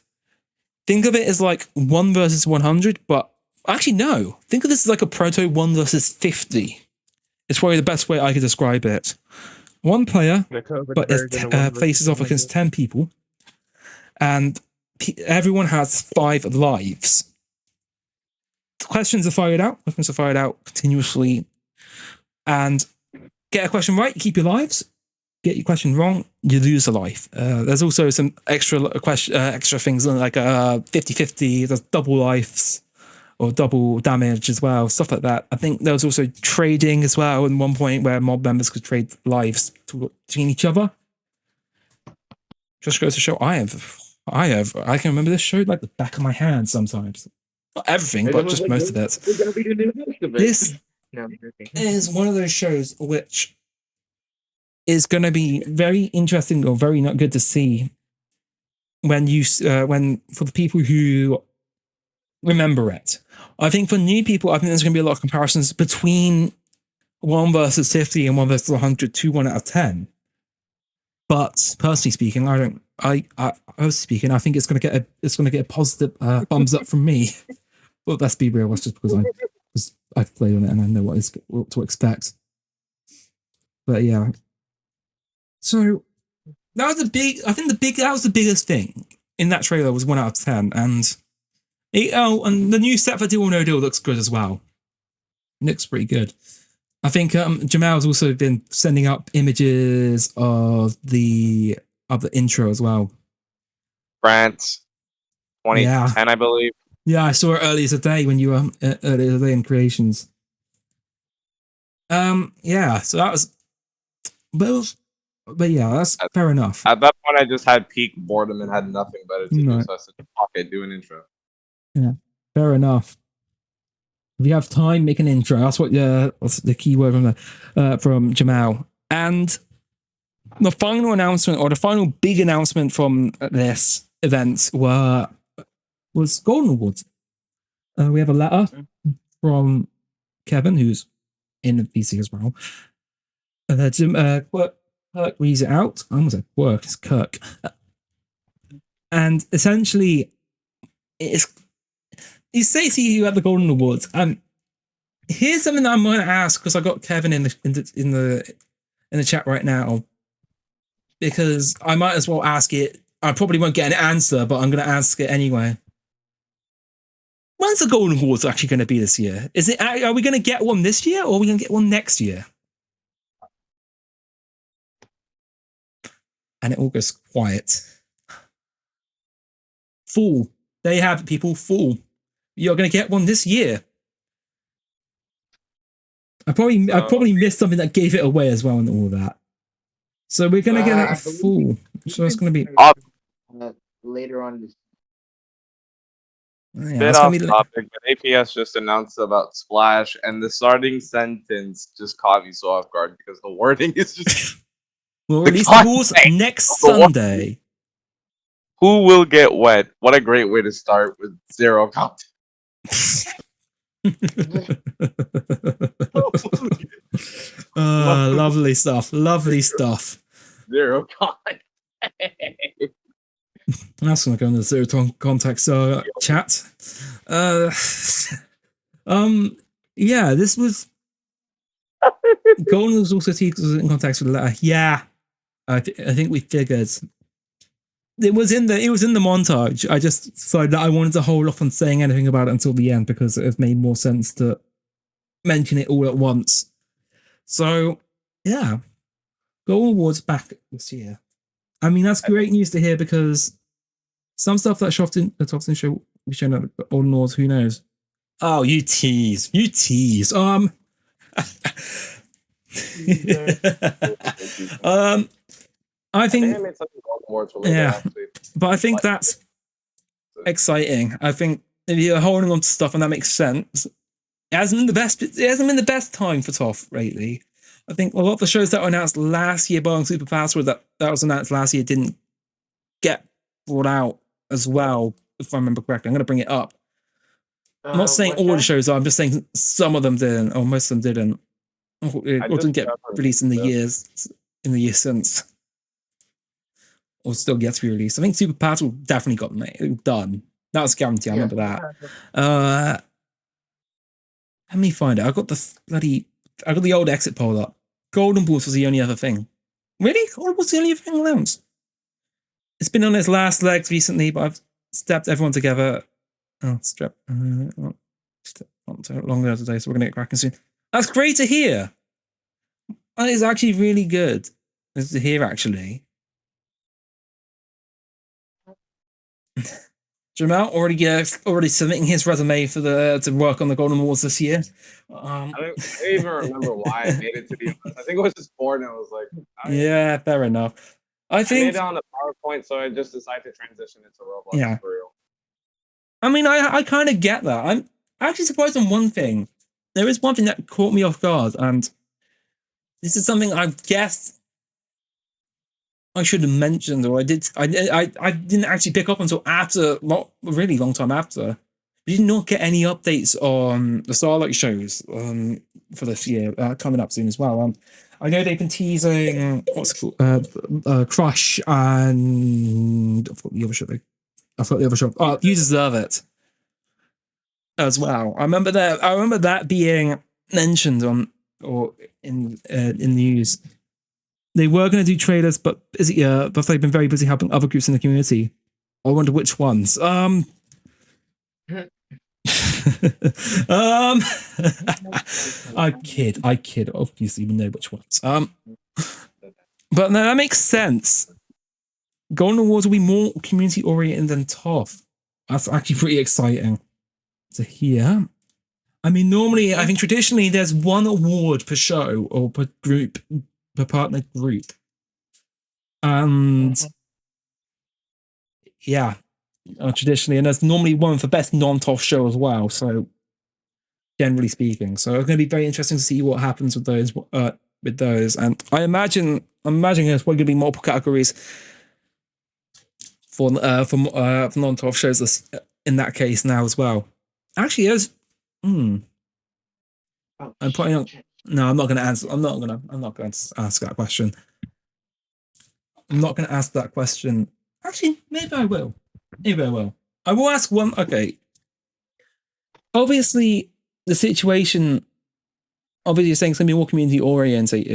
think of it as like 1 versus 100, but actually, no. Think of this as like a proto 1 versus 50. It's probably the best way I could describe it. 1 player, but it faces off against 10 people. And everyone has 5 lives. Questions are fired out continuously. And get a question right, you keep your lives. Get your question wrong, you lose a life. There's also some extra things like 50-50, there's double lives, or double damage as well, stuff like that. I think there was also trading as well at one point where mob members could trade lives between each other. Just goes to show I can remember this show like the back of my hand sometimes. Not everything, but just most of it. This is one of those shows which is going to be very interesting or very not good to see when for the people who remember it. I think for new people, I think there's going to be a lot of comparisons between 1 versus 50 and 1 versus 100 to 1 out of 10. But personally speaking, I think it's going to get a positive thumbs up from me. Well, let's be real. That's just because I've played on it and I know what to expect. But yeah. So that was that was the biggest thing in that trailer was 1 out of 10. And and the new set for Deal or No Deal looks good as well. Looks pretty good. I think Jamal's also been sending up images of the intro as well. France, 2010, I believe. Yeah, I saw it earlier today when you were earlier today in creations. Yeah, so that was, but yeah, that's fair enough. At that point, I just had peak boredom and had nothing better to do, so I said, "Fuck it, do an intro." Yeah, fair enough. If you have time, make an intro. That's that's the key word from Jamal. And the final announcement, or the final big announcement from this event, was Golden Awards. We have a letter from Kevin, who's in the PC as well. Kirk reads it out. I almost said Quirk, it's Kirk. And essentially, he says to you at the Golden Awards, here's something that I'm going to ask because I got Kevin in the chat right now, because I might as well ask it. I probably won't get an answer, but I'm going to ask it anyway. When's the Golden Awards actually going to be this year? Are we going to get one this year, or are we going to get one next year? And it all goes quiet. Fool. There you have it, people. Fool. You're going to get one this year. I probably missed something that gave it away as well and all of that. So we're going to get a Fool. So it's going to be later on this. Yeah, bit off topic, but APS just announced about Splash, and the starting sentence just caught me so off guard because the wording is just. We'll release the rules next Sunday. Who will get wet? What a great way to start with zero content. Lovely stuff. Lovely stuff. Zero content. That's going to go in the zero context chat. Yeah, this was. Golden was also in context with the letter. Yeah, I think we figured. It was in the montage. I just decided that I wanted to hold off on saying anything about it until the end because it made more sense to mention it all at once. So yeah, Golden Awards back this year. I mean, that's great news to hear because some stuff that the TOF Studios show we shown up at Golden Awards, who knows? Oh, you tease. I think yeah, but I think that's exciting. I think if you're holding on to stuff and that makes sense, it hasn't been the best time for TOF lately. I think a lot of the shows that were announced last year, barring Super Password, that was announced last year, didn't get brought out as well, if I remember correctly. I'm going to bring it up. I'm not saying all the shows are, I'm just saying some of them didn't, or most of them didn't. Or didn't get released in the years since. Or still gets to be released. I think Super Password definitely got done. That was guaranteed, I remember that. Let me find it. I got the old exit poll up. Golden Balls was the only other thing. Really? Golden Balls was the only other thing announced? It's been on its last legs recently, but I've stepped everyone together. Oh, strep. Not so long ago today, so we're going to get cracking soon. That's great to hear. That is actually really good to hear, actually. Jamal already submitting his resume to work on the Golden Awards this year. I don't even remember why I made it to the. I think it was just bored, and I was like, yeah, fair enough. I think made it on the PowerPoint, so I just decided to transition into Roblox for real. I mean, I kind of get that. I'm actually surprised on one thing. There is one thing that caught me off guard, and this is something I guess I should have mentioned, or I didn't actually pick up until after, not a really long time after. We did not get any updates on the Starlight shows for this year, coming up soon as well. I know they've been teasing what's it called, Crush, and I forgot the other show. Oh, You Deserve It as well. I remember that being mentioned in the news. They were going to do trailers, but they've been very busy helping other groups in the community. I wonder which ones. I kid. Obviously, we know which ones. But no, that makes sense. Golden Awards will be more community oriented than TOF. That's actually pretty exciting to hear. I mean, normally, I think traditionally there's one award per show or per group, per partner group. And yeah, traditionally, and there's normally one for best non-TOF show as well. So generally speaking, so it's going to be very interesting to see what happens with those. And I'm imagining there's probably going to be multiple categories for non-TOF shows in that case now as well. Actually, there's. I'm putting on. No, I'm not going to answer. I'm not going to ask that question. I'm not going to ask that question. Actually, maybe I will. I will ask one. Okay. Obviously, the situation. Obviously, you're saying it's going to be more community oriented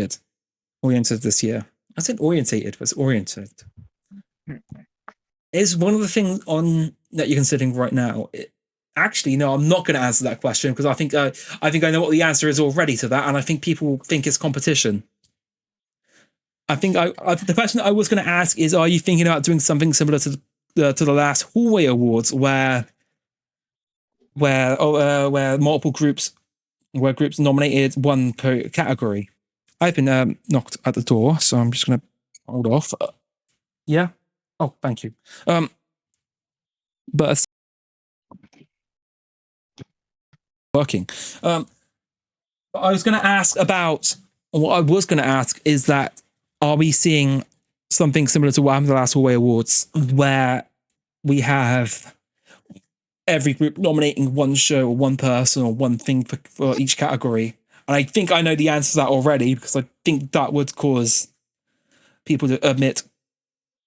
this year. I said orientated, but it's oriented. Is one of the things that you're considering right now? Actually, no, I'm not going to answer that question because I think I know what the answer is already to that, and I think people think it's competition. I think the question I was going to ask is: are you thinking about doing something similar to the last Hallway Awards, where multiple groups nominated one per category? I've been knocked at the door, so I'm just going to hold off. Yeah. Oh, thank you. But working. But I was going to ask about. What I was going to ask is that are we seeing something similar to what happened at the last Hallway Awards, where we have every group nominating one show or one person or one thing for each category? And I think I know the answer to that already because I think that would cause people to admit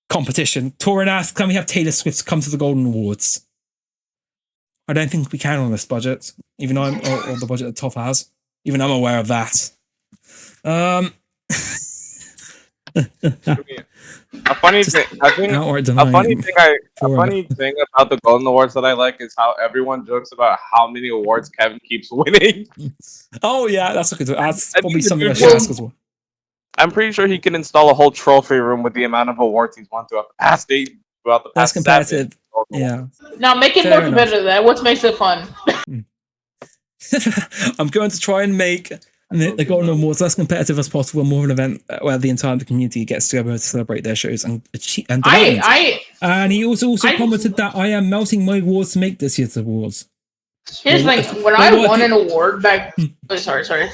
competition. Torin asks, can we have Taylor Swift come to the Golden Awards? I don't think we can on this budget, even though or the budget that TOF has. Even I'm aware of that. A funny thing, I think. A funny thing about the Golden Awards that I like is how everyone jokes about how many awards Kevin keeps winning. Oh yeah, that's probably something I should ask as well. I'm pretty sure he can install a whole trophy room with the amount of awards he's won throughout the past That's competitive. Yeah. Now make it more competitive. That what makes it fun. I'm going to try and make the Golden Awards as competitive as possible, more of an event where the entire community gets together to celebrate their shows and and he also commented that I am melting my awards to make this year's awards. Here's the thing: when I won an award back, sorry.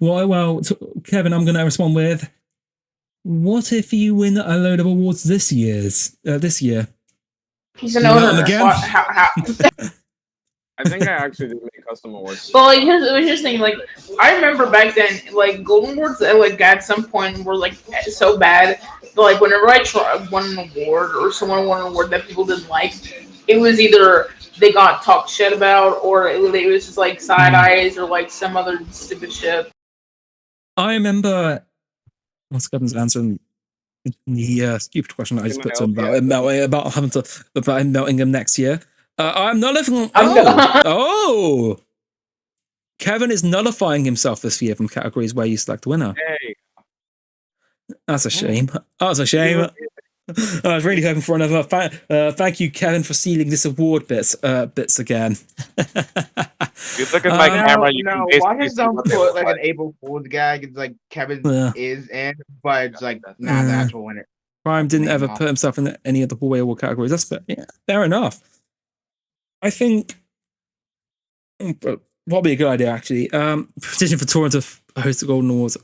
Well, Kevin, I'm going to respond with, what if you win a load of awards this year? He's an owner again. I think I actually did make custom awards. But like, here's the thing. Like, I remember back then, like Golden Awards, at some point were like so bad. But like, whenever I won an award or someone won an award that people didn't like, it was either they got talked shit about, or it was just like side eyes or like some other stupid shit. I remember what's Kevin's answering the stupid question that I just put to him about him melting him next year. I'm nullifying. Oh, Kevin is nullifying himself this year from categories where you select a winner. Hey. That's a shame. That's a shame. I was really hoping for another. Thank you, Kevin, for stealing this award bits again. You look at my camera. You can why does don't put like an April Fool's gag? It's like Kevin is in, but it's like not the actual winner. Prime didn't ever put himself in any of the Hallway Award categories. That's fair enough. I think probably a good idea actually. Petition for Torin to host the Golden Awards.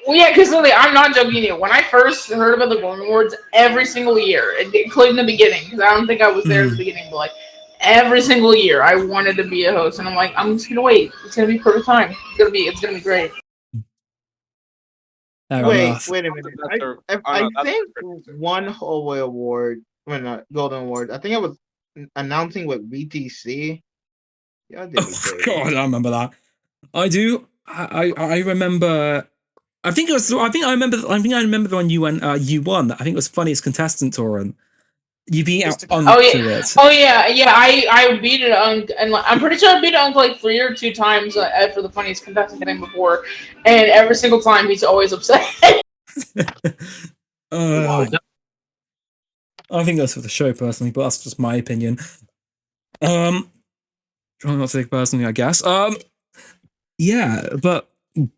Well, yeah, because I'm not joking you. When I first heard about the Golden Awards, every single year, including the beginning, because I don't think I was there at the beginning, but like every single year, I wanted to be a host, and I'm like, I'm just gonna wait. It's gonna be perfect time. It's gonna be great. Wait a minute. I think one Hallway Award, Golden Award. I think I was announcing with VTC. God, I remember that. I do. I remember I think it was. I think I remember. The one you went. You won. I think it was funniest contestant, Torin. You beat out Unk Oh yeah, to it. oh yeah, yeah. I beat it and like, I'm pretty sure I beat Unk like 3 or 2 times for the funniest contestant game before, and every single time he's always upset. I think that's for the show personally, but that's just my opinion. Trying not to take it personally, I guess. Yeah, but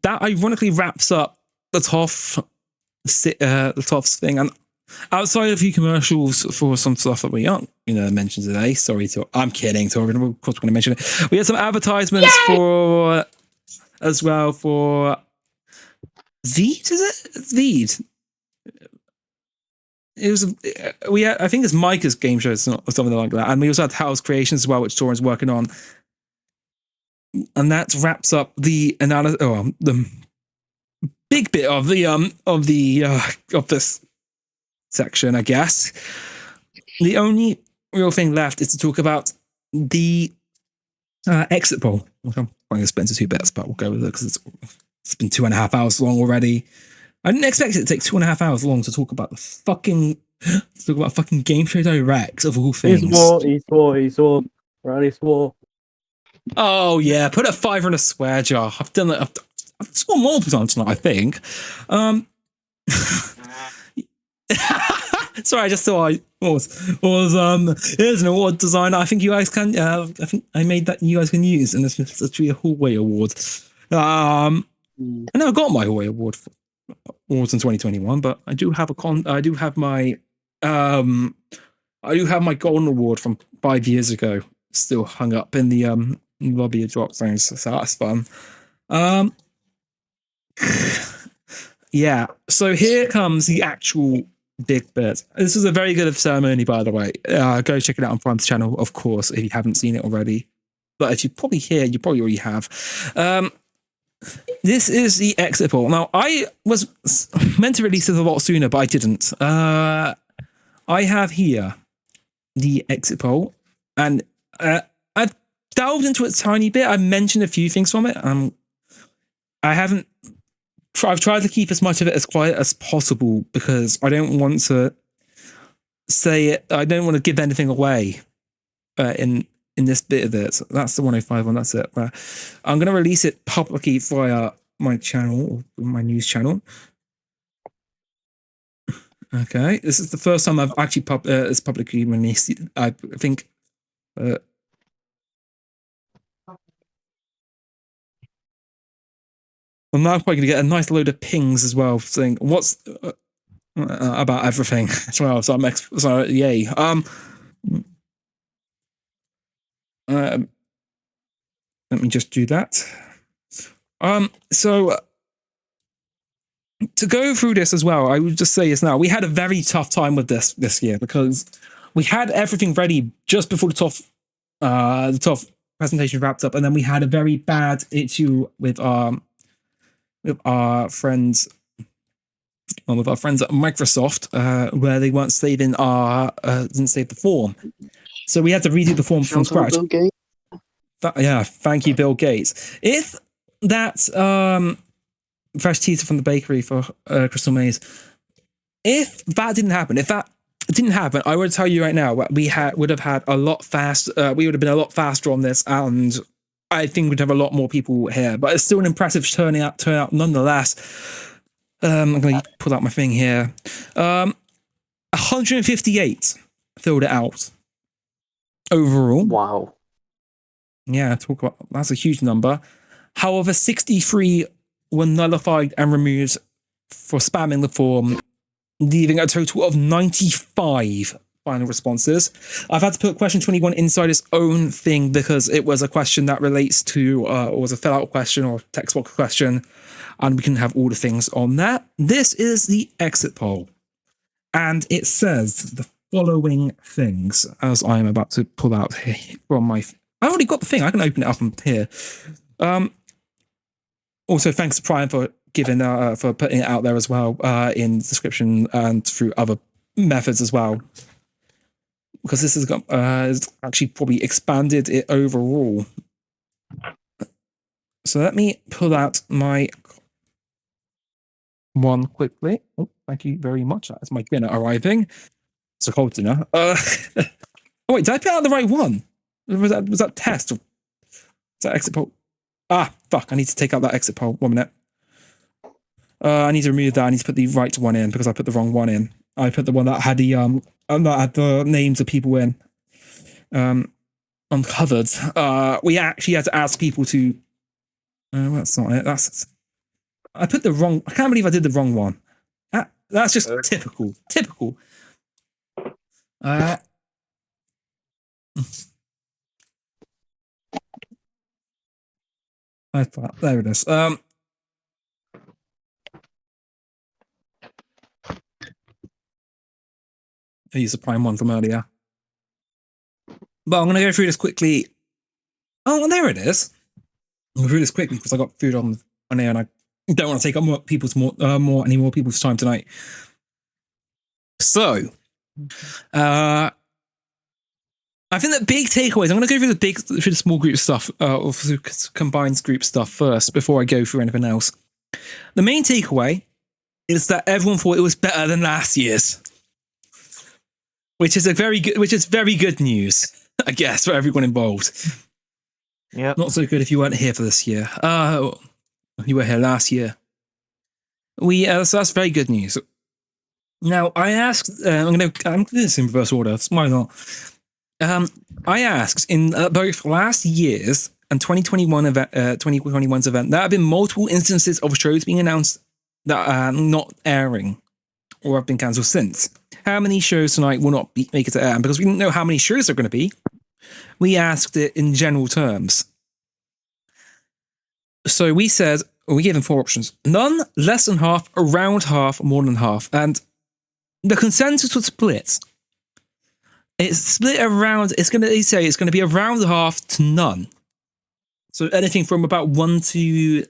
that ironically wraps up the TOF thing, and outside of a few commercials for some stuff that we aren't, mentioned today. Sorry, I'm kidding. So of course we're going to mention it. We had some advertisements as well for Veed. Is it Veed? It was I think it's Micah's game show or something like that, and we also had House Creations as well, which Torin's working on, and that wraps up the analysis. The big bit of this section, I guess. The only real thing left is to talk about the exit poll. I'm going to split into 2 bits, but we'll go with it because it's been 2.5 hours long already. I didn't expect it to take 2.5 hours long to talk about fucking Gameshow Direct of all things. He swore. Riley swore. Oh yeah, put a 5 in a swear jar. I've done it. I've sworn multiple times tonight, I think. Sorry, I just saw here's an award design. I think you guys can. I think I made that you guys can use, and it's actually a hallway award. I never got my hallway award for awards in 2021, but I do have I do have my golden award from 5 years ago still hung up in the lobby of drop things, so that's fun. Yeah, so here comes the actual big bit. This is a very good ceremony, by the way. Go check it out on Prime's channel, of course, if you haven't seen it already. But if you're probably here, you probably already have. This is the exit poll. Now, I was meant to release this a lot sooner, but I didn't. I have here the exit poll, and I've delved into it a tiny bit. I mentioned a few things from it. I've tried to keep as much of it as quiet as possible because I don't want to say it. I don't want to give anything away in this bit of it. So that's the 105 one. That's it. I'm going to release it publicly via my channel, my news channel. Okay, this is the first time I've actually it's publicly released. I think. I'm now probably going to get a nice load of pings as well, saying what's about everything as well. So yay. Let me just do that. So to go through this as well, I would just say this now. We had a very tough time with this year because we had everything ready just before the TOF presentation wrapped up, and then we had a very bad issue with our friends at Microsoft, where they weren't saving didn't save the form, so we had to redo the form from scratch. Bill Gates. Yeah, thank you, Bill Gates. If that fresh teaser from the bakery for Crystal Maze, if that didn't happen, I would tell you right now, we would have had a lot faster. We would have been a lot faster on this, and I think we'd have a lot more people here. But it's still an impressive turnout nonetheless. I'm going to pull out my thing here. 158 filled it out overall. Wow. Yeah, that's a huge number. However, 63 were nullified and removed for spamming the form, leaving a total of 95 final responses. I've had to put question 21 inside its own thing because it was a question that relates to, or was a fill-out question or text box question, and we can have all the things on that. This is the exit poll, and it says the following things, as I am about to pull out here from my... I already got the thing. I can open it up from here. Also, thanks to Prime for for putting it out there as well in the description and through other methods as well, because this has got actually probably expanded it overall. So let me pull out my one quickly. Oh, thank you very much. That's my dinner arriving. It's a cold dinner. Oh wait, did I put out the right one? Was that test? Or was that exit poll? Ah, fuck! I need to take out that exit poll. 1 minute. I need to remove that. I need to put the right one in because I put the wrong one in. I put the one that had the names of people in. Uncovered. We actually had to ask people to. That's not it. I put the wrong. I can't believe I did the wrong one. That's just typical. Typical. There it is. I used the prime one from earlier. But I'm going to go through this quickly. Oh, there it is. I'm going to go through this quickly because I got food on air and I don't want to take up any more people's time tonight. So, I think the big takeaways. I'm going to go through the small group stuff, or combined group stuff first before I go through anything else. The main takeaway is that everyone thought it was better than last year's, which is very good news, I guess, for everyone involved. Yeah. Not so good if you weren't here for this year. You were here last year. So that's very good news. Now I asked. I'm going to do this in reverse order. Why not? I asked in both last year's and 2021's event, there have been multiple instances of shows being announced that are not airing or have been cancelled since. How many shows tonight will not make it to air? And because we didn't know how many shows there are going to be, we asked it in general terms. So we said, we gave them 4 options: none, less than half, around half, more than half. And the consensus was split. It's split around, it's going to be around half to none. So anything from about 1 to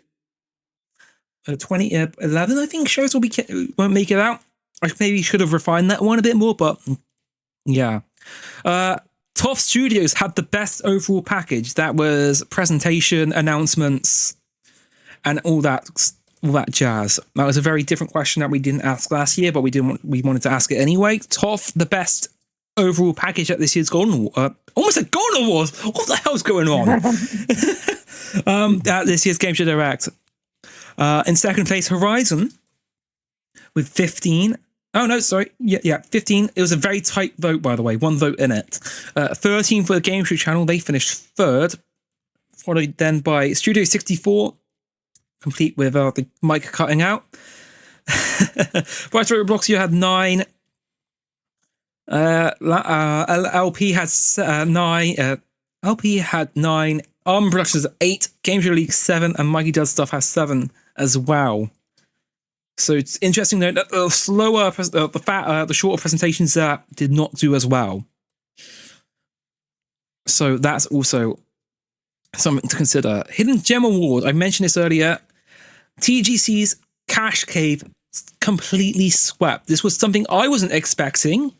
11, I think, shows won't make it out. I maybe should have refined that one a bit more, but yeah. TOF Studios had the best overall package. That was presentation, announcements, and all that jazz. That was a very different question that we didn't ask last year, but we wanted to ask it anyway. TOF, the best overall package at this year's Golden Award. Almost a Golden Award. What the hell's going on? At this year's Gameshow Direct. In second place, Horizon with 15. Oh no, sorry. Yeah, 15. It was a very tight vote, by the way. 1 vote in it. 13 for the Gameshow channel. They finished third. Followed then by Studio 64, complete with the mic cutting out. Robloxia had 9. LP had 9. LP had 9. Arman Productions 8. Gameshow League 7, and Mikey Does Stuff has 7 as well. So it's interesting though that the shorter presentations did not do as well. So that's also something to consider. Hidden Gem Award. I mentioned this earlier. TGC's Cash Cave completely swept. This was something I wasn't expecting.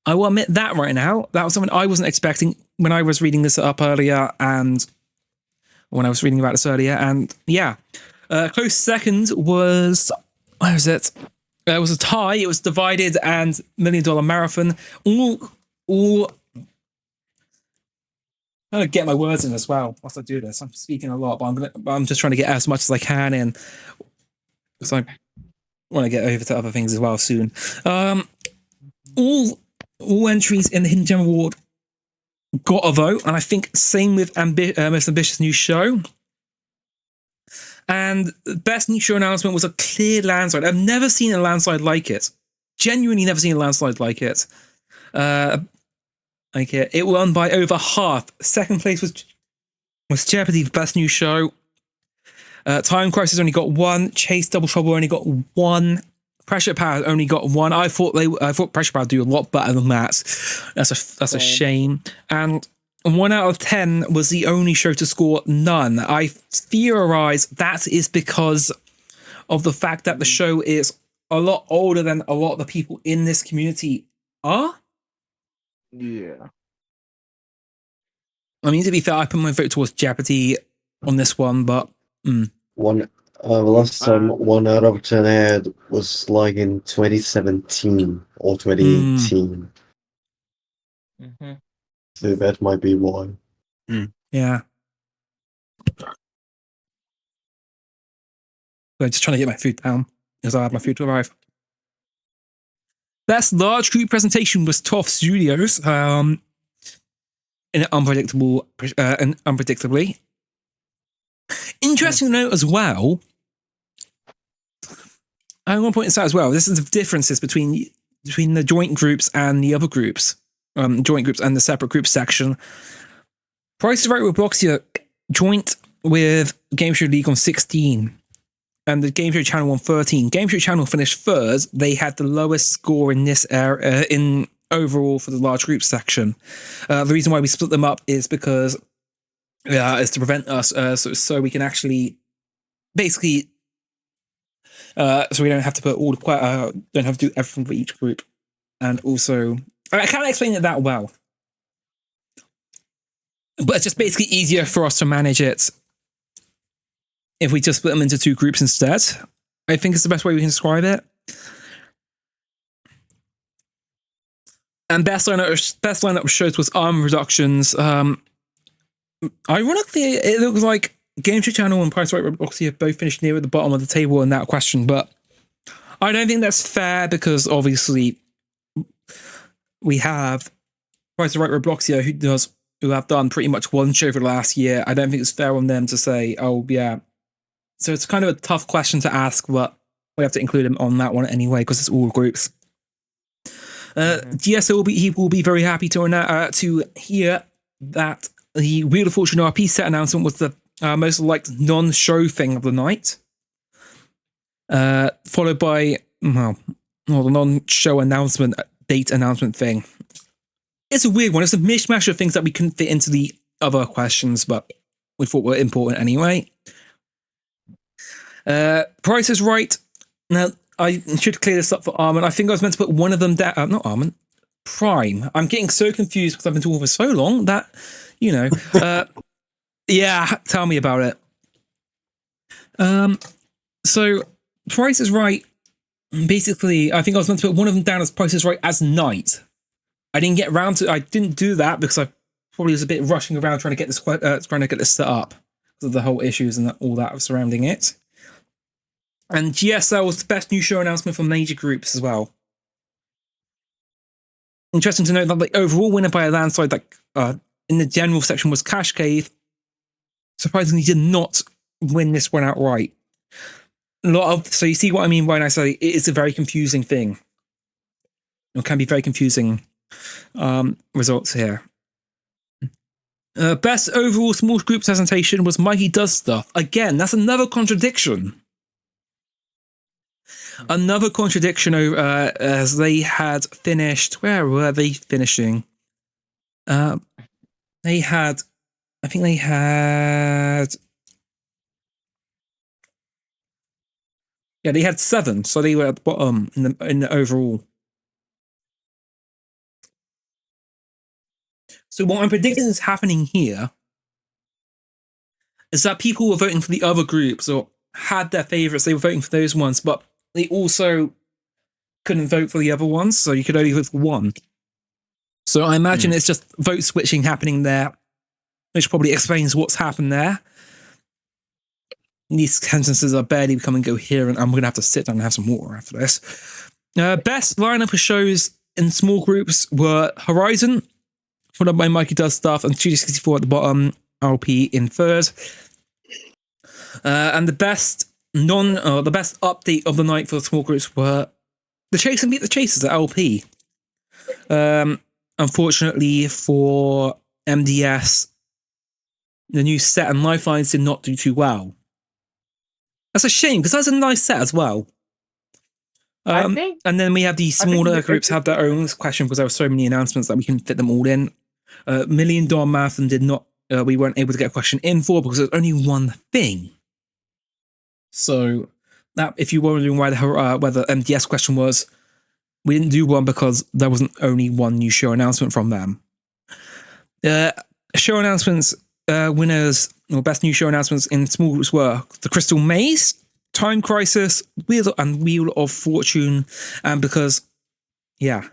I will admit that right now. That was something I wasn't expecting when I was reading this up earlier, and when I was reading about this earlier, and yeah. Close second was, where was it? It was a tie. It was Divided and $1 Million Marathon. All. I'm gonna get my words in as well whilst I do this. I'm speaking a lot, but I'm just trying to get as much as I can in, because I want to get over to other things as well soon. All entries in the Hidden Gem Award got a vote, and I think same with Most Ambitious New Show. And the best new show announcement was a clear landslide. I've never seen a landslide like it. Genuinely never seen a landslide like it. It won by over half. Second place was Jeopardy, the best new show. Time Crisis only got 1. Chase Double Trouble only got 1. Pressure Power only got 1. I thought Pressure Power would do a lot better than that. That's a shame. And 1 out of 10 was the only show to score none. I theorize that is because of the fact that the show is a lot older than a lot of the people in this community are. Yeah. I mean, to be fair, I put my vote towards Jeopardy on this one, but... One The last time 1 out of 10 aired was like in 2017 or 2018. So that might be why. Yeah. I'm just trying to get my food down because I have my food to arrive. Best large group presentation was TOF Studios. In an unpredictably. Interesting to note as well. I want to point this out as well. This is the differences between the joint groups and the other groups, joint groups and the separate groups section. Price is Right Robloxia joint with Gameshow League on 16. And the Gameshow channel on 13. Gameshow channel finished third. They had the lowest score in this area in overall for the large group section. The reason why we split them up is because is to prevent us so we can actually basically so we don't have to put all the don't have to do everything for each group. And also I can't explain it that well, but it's just basically easier for us to manage it if we just split them into 2 groups instead. I think it's the best way we can describe it. And best lineup of shows was Arm Productions. Ironically, it looks like Gameshow Channel and Price Right Robloxia both finished near at the bottom of the table in that question, but I don't think that's fair because obviously we have Price Right Robloxia who have done pretty much one show for the last year. I don't think it's fair on them to say, oh yeah. So it's kind of a tough question to ask, but we have to include them on that one anyway because it's all groups. GSO will be very happy to hear that the Wheel of Fortune RP set announcement was the most liked non-show thing of the night, followed by the non-show announcement date announcement thing. It's a weird one. It's a mishmash of things that we couldn't fit into the other questions, but we thought were important anyway. Price is Right. Now, I should clear this up for Arman. I think I was meant to put one of them down. Not Arman. Prime. I'm getting so confused because I've been talking for so long that, yeah, tell me about it. So, Price is Right. Basically, I think I was meant to put one of them down as Price is Right as night. I didn't get around to. I didn't do that because I probably was a bit rushing around trying to get this set up because of the whole issues and all that surrounding it. And GSL was the best new show announcement for major groups as well. Interesting to note that the overall winner by a landslide, in the general section, was Cash Cave. Surprisingly, did not win this one outright. So you see what I mean when I say it is a very confusing thing. It can be very confusing results here. Best overall small group presentation was Mikey Does Stuff. Again, that's another contradiction. Another contradiction as they had finished. Where were they finishing? They had 7, so they were at the bottom in the overall. So what I'm predicting is happening here is that people were voting for the other groups or had their favorites. They were voting for those ones, but they also couldn't vote for the other ones, so you could only vote for one. So I imagine it's just vote switching happening there, which probably explains what's happened there. These sentences are barely becoming coherent. I'm going to have to sit down and have some water after this. Best lineup of shows in small groups were Horizon, followed by Mikey Does Stuff, and Studio 64 at the bottom, RP in third. And the best update of the night for the small groups were The Chase and Beat the Chasers at LP. Unfortunately for MDS, the new set and Lifelines did not do too well. That's a shame because that's a nice set as well. And then we have the smaller groups have their own question because there were so many announcements that we couldn't fit them all in. $1 Million Marathon did not. We weren't able to get a question in for because there's only one thing. So that, if you were wondering why the MDS question was, we didn't do one because there wasn't only one new show announcement from them. Show announcements winners or best new show announcements in small groups were The Crystal Maze, Time Crisis, Wheel of Fortune, and because, yeah.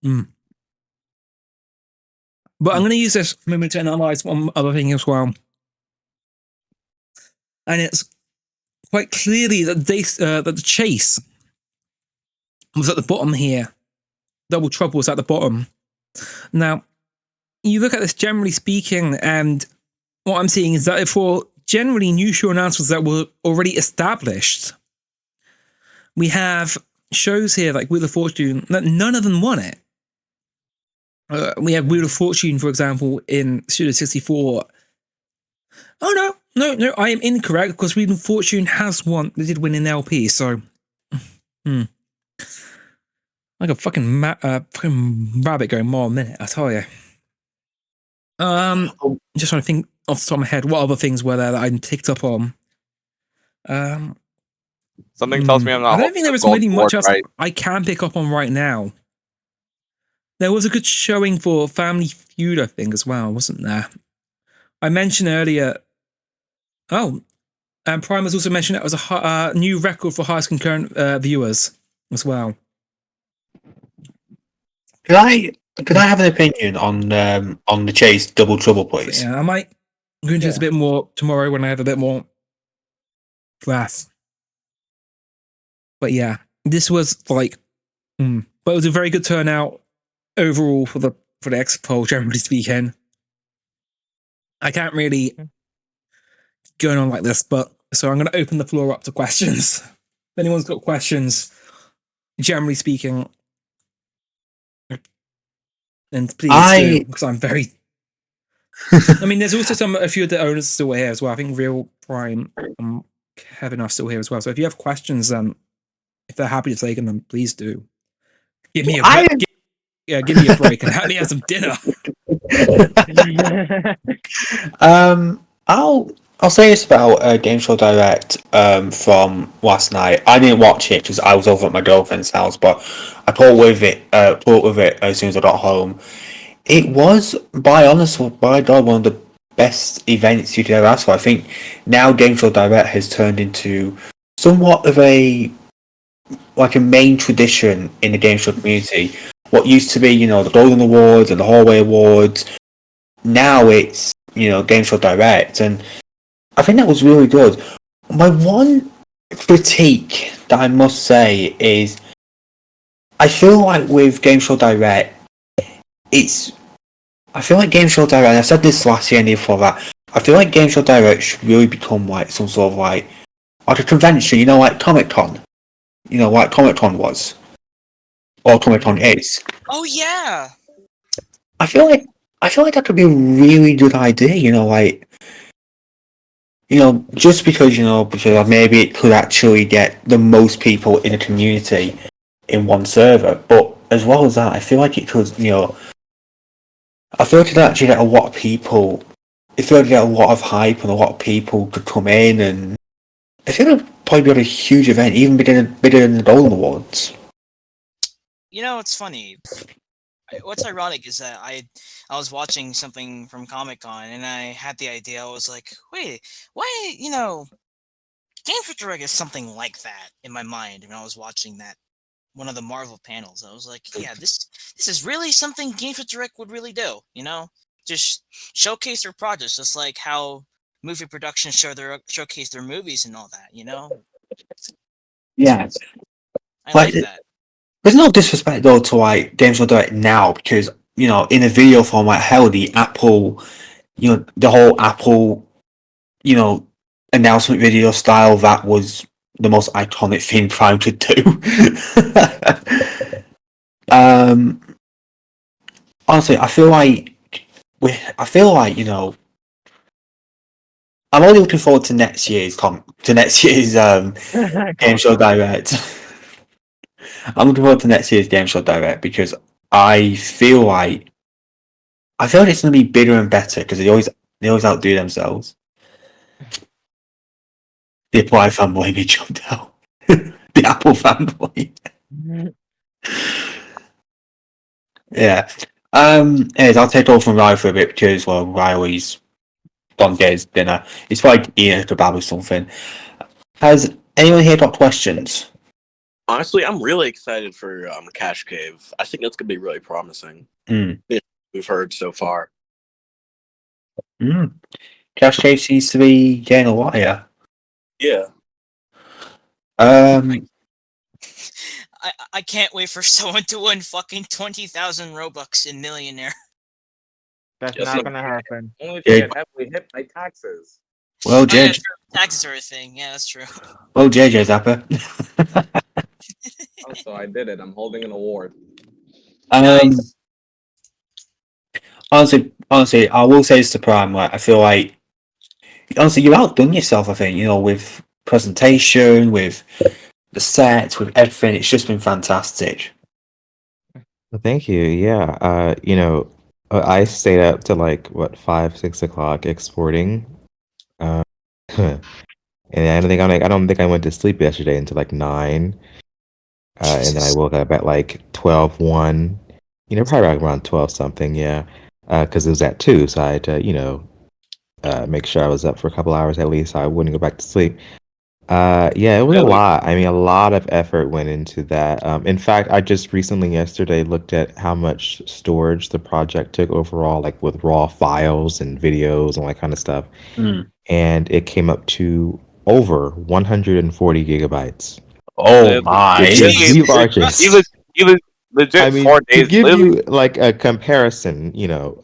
But I'm going to use this moment to analyze one other thing as well. And it's quite clearly that that the chase was at the bottom here. Double Trouble was at the bottom. Now, you look at this generally speaking, and what I'm seeing is that for generally new show announcements that were already established, we have shows here like Wheel of Fortune that none of them won it. We have Wheel of Fortune, for example, in Studio 64. Oh, no, I am incorrect, because Wheel of Fortune has won. They did win in LP, so... Like a fucking rabbit going more a minute, I tell you. Just trying to think off the top of my head, what other things were there that I picked up on? Something tells me I'm not. I don't think there was really much else I can pick up on right now. There was a good showing for Family Feud, I think, as well, wasn't there? I mentioned earlier. Oh, and Prime has also mentioned that was a new record for highest concurrent viewers as well. Could I have an opinion on the Chase Double Trouble, please? Yeah, I might go into this a bit more tomorrow when I have a bit more breath. But yeah, this was like, but it was a very good turnout overall for the exit poll, generally speaking. I can't really go on like this, but so I'm going to open the floor up to questions. If anyone's got questions, generally speaking, and please do, because I'm very. I mean, there's also a few of the owners still here as well. I think Real Prime and Kevin are still here as well. So if you have questions, if they're happy to take them, then please do. Give me a break. Give me a break and have me have some dinner. I'll say this about Gameshow Direct from last night. I didn't watch it because I was over at my girlfriend's house, but I caught with it as soon as I got home. It was, by God, one of the best events you could ever ask for. I think now Gameshow Direct has turned into somewhat of a main tradition in the game show community. What used to be, the Golden Awards and the Hallway Awards, now it's, Game Show Direct, and I think that was really good. My one critique that I must say is, I feel like with Game Show Direct, I feel like Game Show Direct, and I said this last year and the year before that, I feel like Game Show Direct should really become some sort of like a convention, like Comic-Con. Like Comic-Con was. Or Comic-Con is. Oh yeah. I feel like that could be a really good idea, just because maybe it could actually get the most people in the community in one server. But as well as that, I feel like it could, I feel like it could actually get a lot of people. I feel like it get a lot of hype and a lot of people could come in, and I think it would probably be a huge event, even bigger than the Golden Awards. It's funny. What's ironic is that I was watching something from Comic-Con and I had the idea. I was like, wait, why, Gameshow Direct is something like that in my mind when I was watching that one of the Marvel panels. I was like, yeah, this is really something Gameshow Direct would really do, just showcase their projects, just like how movie productions showcase their movies and all that, Yeah. I like that. There's no disrespect though to Gameshow Direct now, because in a video format, hell, the Apple, the whole Apple, announcement video style, that was the most iconic thing Prime could do. Honestly, I feel like I'm only looking forward to next year's Gameshow Direct. I'm looking forward to next year's Gameshow Direct because I feel like it's going to be bigger and better because they always outdo themselves. The Apple fanboy me jumped out. The Apple fanboy. Yeah. Anyways, I'll take over from Riley for a bit because Riley's Don Jay's dinner. He's probably eating a kebab or something. Has anyone here got questions? Honestly, I'm really excited for Cash Cave. I think that's gonna be really promising. We've heard so far. Cash Cave seems to be getting a lot here. Yeah. I can't wait for someone to win fucking 20,000 Robux in Millionaire. That's Just not like- gonna happen. Only if you get heavily hit by taxes. Well, Oh, yeah, JJ, true. Taxes are a thing. Yeah, that's true. well, JJ's happy. Also, I did it. I'm holding an award. Nice. Honestly, I will say this to Prime. Like, I feel like honestly, you've outdone yourself. I think with presentation, with the set, with everything. It's just been fantastic. Well, thank you. Yeah. I stayed up to like 5, 6 o'clock exporting. And I don't think I went to sleep yesterday until like 9. And then I woke up at like 12:01. Probably like around 12 something. Yeah. Because it was at 2, so I had to make sure I was up for a couple hours at least, so I wouldn't go back to sleep. Yeah, it was a lot. I mean, a lot of effort went into that. In fact, I just recently yesterday looked at how much storage the project took overall, like with raw files and videos and all that kind of stuff. And it came up to over 140 gigabytes. Oh my! Which is the largest. He was legit I mean, 4 to days. give literally- you like a comparison,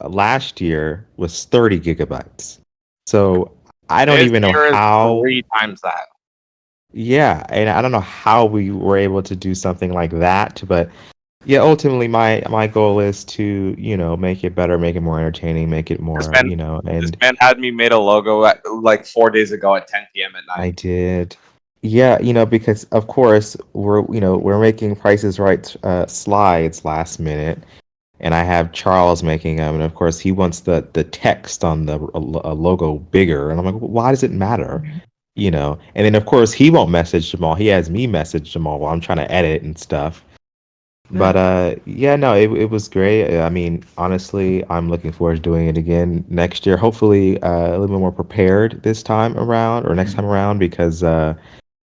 last year was 30 gigabytes. So I don't this even know year is how. 3 times that. Yeah, and I don't know how we were able to do something like that, but yeah, ultimately my goal is to, make it better, make it more entertaining, make it more, This man had me made a logo at like 4 days ago at 10 p.m. at night. I did. Yeah, because of course we're making Prices Right slides last minute, and I have Charles making them, and of course he wants the text on the logo bigger, and I'm like, why does it matter? And then of course he won't message Jamal. He has me message Jamal while I'm trying to edit and stuff. But yeah, no, it was great. I mean, honestly, I'm looking forward to doing it again next year. Hopefully, a little bit more prepared this time around or next time around, because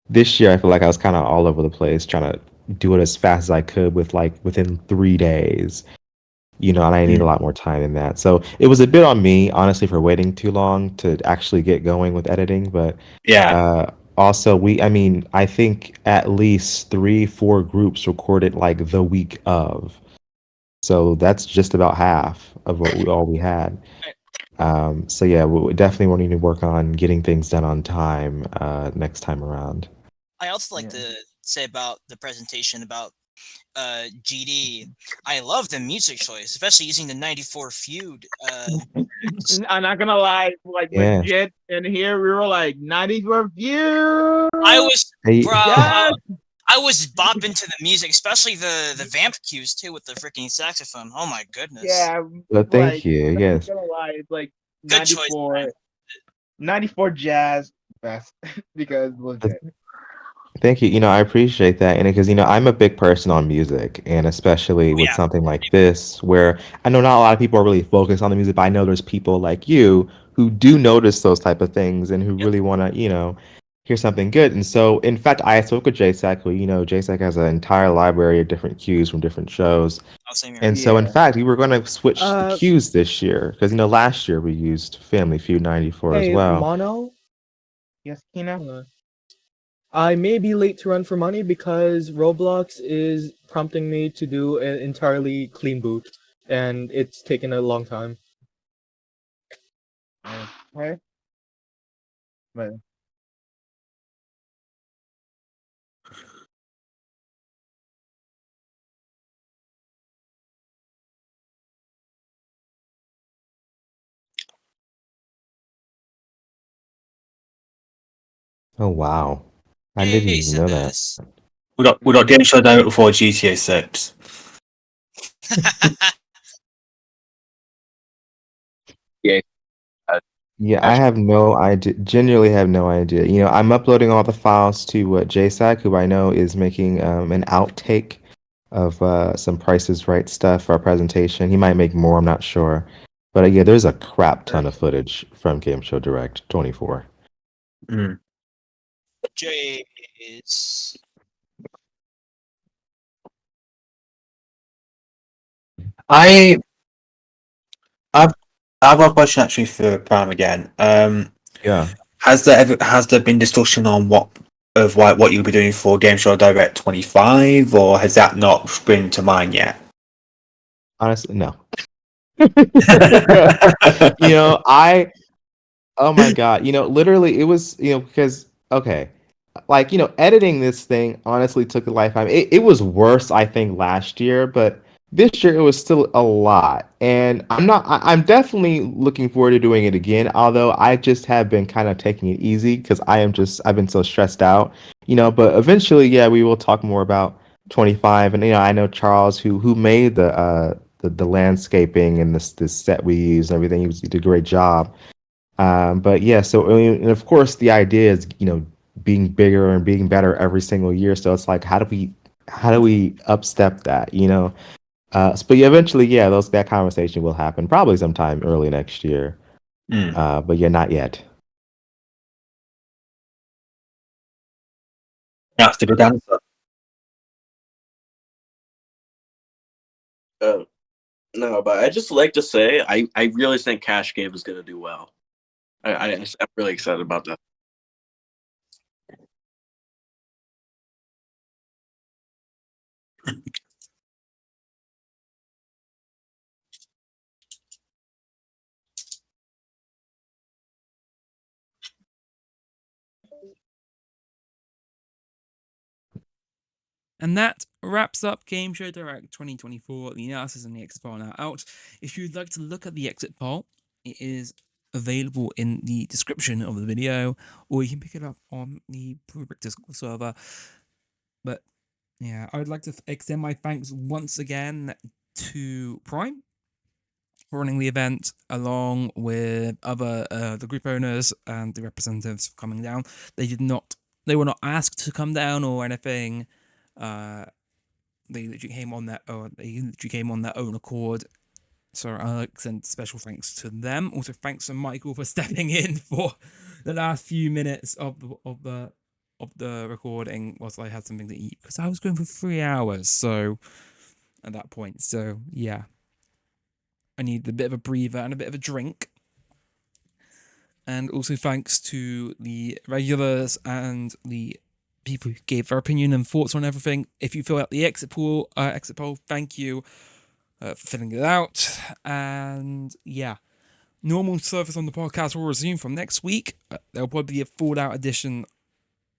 this year I feel like I was kind of all over the place trying to do it as fast as I could within 3 days. And I need a lot more time than that. So it was a bit on me, honestly, for waiting too long to actually get going with editing. But also I think at least 3-4 groups recorded like the week of. So that's just about half of what we had. So yeah, we definitely will need to work on getting things done on time next time around. I also like to say about the presentation about GD. I love the music choice, especially using the 94 Feud. I'm not gonna lie, like Yeah. legit. In here, we were like 94 views. I was, Hey, bro, Yes. I was bopping to the music, especially the vamp cues too with the freaking saxophone. Oh my goodness. Yeah. Well, thank like, you. I'm Yes. not gonna lie, it's like Good choice, 94, man. 94 jazz best because legit. Thank you. I appreciate that. And because, I'm a big person on music, and especially with yeah. something like this, where I know not a lot of people are really focused on the music, but I know there's people like you who do notice those type of things and who really want to, hear something good. And so, in fact, I spoke with JSAC, who, JSAC has an entire library of different cues from different shows. Oh, same here. And so, in Yeah. fact, we were going to switch the cues this year because, last year we used Family Feud 94 as Hey, well. Mono, Yes, Kina. I may be late to run for money because Roblox is prompting me to do an entirely clean boot, and it's taken a long time. Okay. But Oh, wow. I didn't even know that. Jesus. We got Gameshow Direct before GTA 6. Yeah, I have no idea. Genuinely have no idea. I'm uploading all the files to JSAC, who I know is making an outtake of some Prices Right stuff for our presentation. He might make more, I'm not sure. But yeah, there's a crap ton of footage from Gameshow Direct 24. Jays. I've got a question actually for Prime again. Yeah. Has there been discussion on what you'll be doing for Gameshow Direct 25, or has that not sprung to mind yet? Honestly, no. Oh my God, literally it was, because, okay, like, editing this thing honestly took a lifetime. It was worse, I think, last year, but this year it was still a lot. And I'm definitely looking forward to doing it again, although I just have been kind of taking it easy because I've been so stressed out, but eventually, yeah, we will talk more about 25. And, I know Charles, who made the landscaping and this set we use and everything. He did a great job. But yeah, so I mean, and of course, the idea is being bigger and being better every single year. So it's like, how do we upstep that? But yeah, eventually, yeah, that conversation will happen probably sometime early next year. But yeah, not yet. That's the good answer. No, but I just like to say I really think Cash Game is going to do well. I'm really excited about that. And that wraps up Gameshow Direct 2024. The analysis and the exit poll are now out. If you'd like to look at the exit poll, it is available in the description of the video, or you can pick it up on the Rubric Discord server. But yeah, I would like to extend my thanks once again to Prime for running the event, along with the group owners and the representatives coming down. They were not asked to come down or anything. They literally came on their own accord. So I'd like to send special thanks to them. Also, thanks to Michael for stepping in for the last few minutes of the recording whilst I had something to eat, because I was going for 3 hours. So at that point, so yeah, I need a bit of a breather and a bit of a drink. And also thanks to the regulars and the people who gave their opinion and thoughts on everything. If you fill out the exit poll, thank you for filling it out. And yeah, normal service on the podcast will resume from next week. There'll probably be a Fallout edition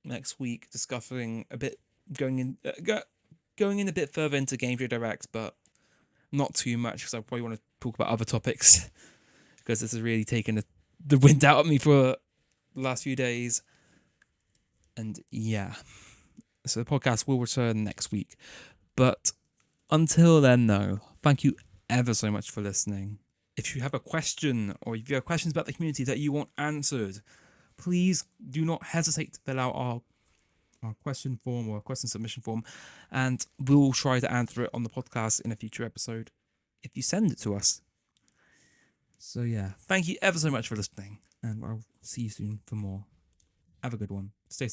next week, discussing a bit, going in a bit further into Gameshow Direct, but not too much, because I probably want to talk about other topics, because this has really taken the wind out of me for the last few days. And yeah, so the podcast will return next week. But until then, though, thank you ever so much for listening. If you have a question, or if you have questions about the community that you want answered, please do not hesitate to fill out our question form or question submission form, and we'll try to answer it on the podcast in a future episode if you send it to us. So yeah, thank you ever so much for listening, and I'll see you soon for more. Have a good one. Stay safe.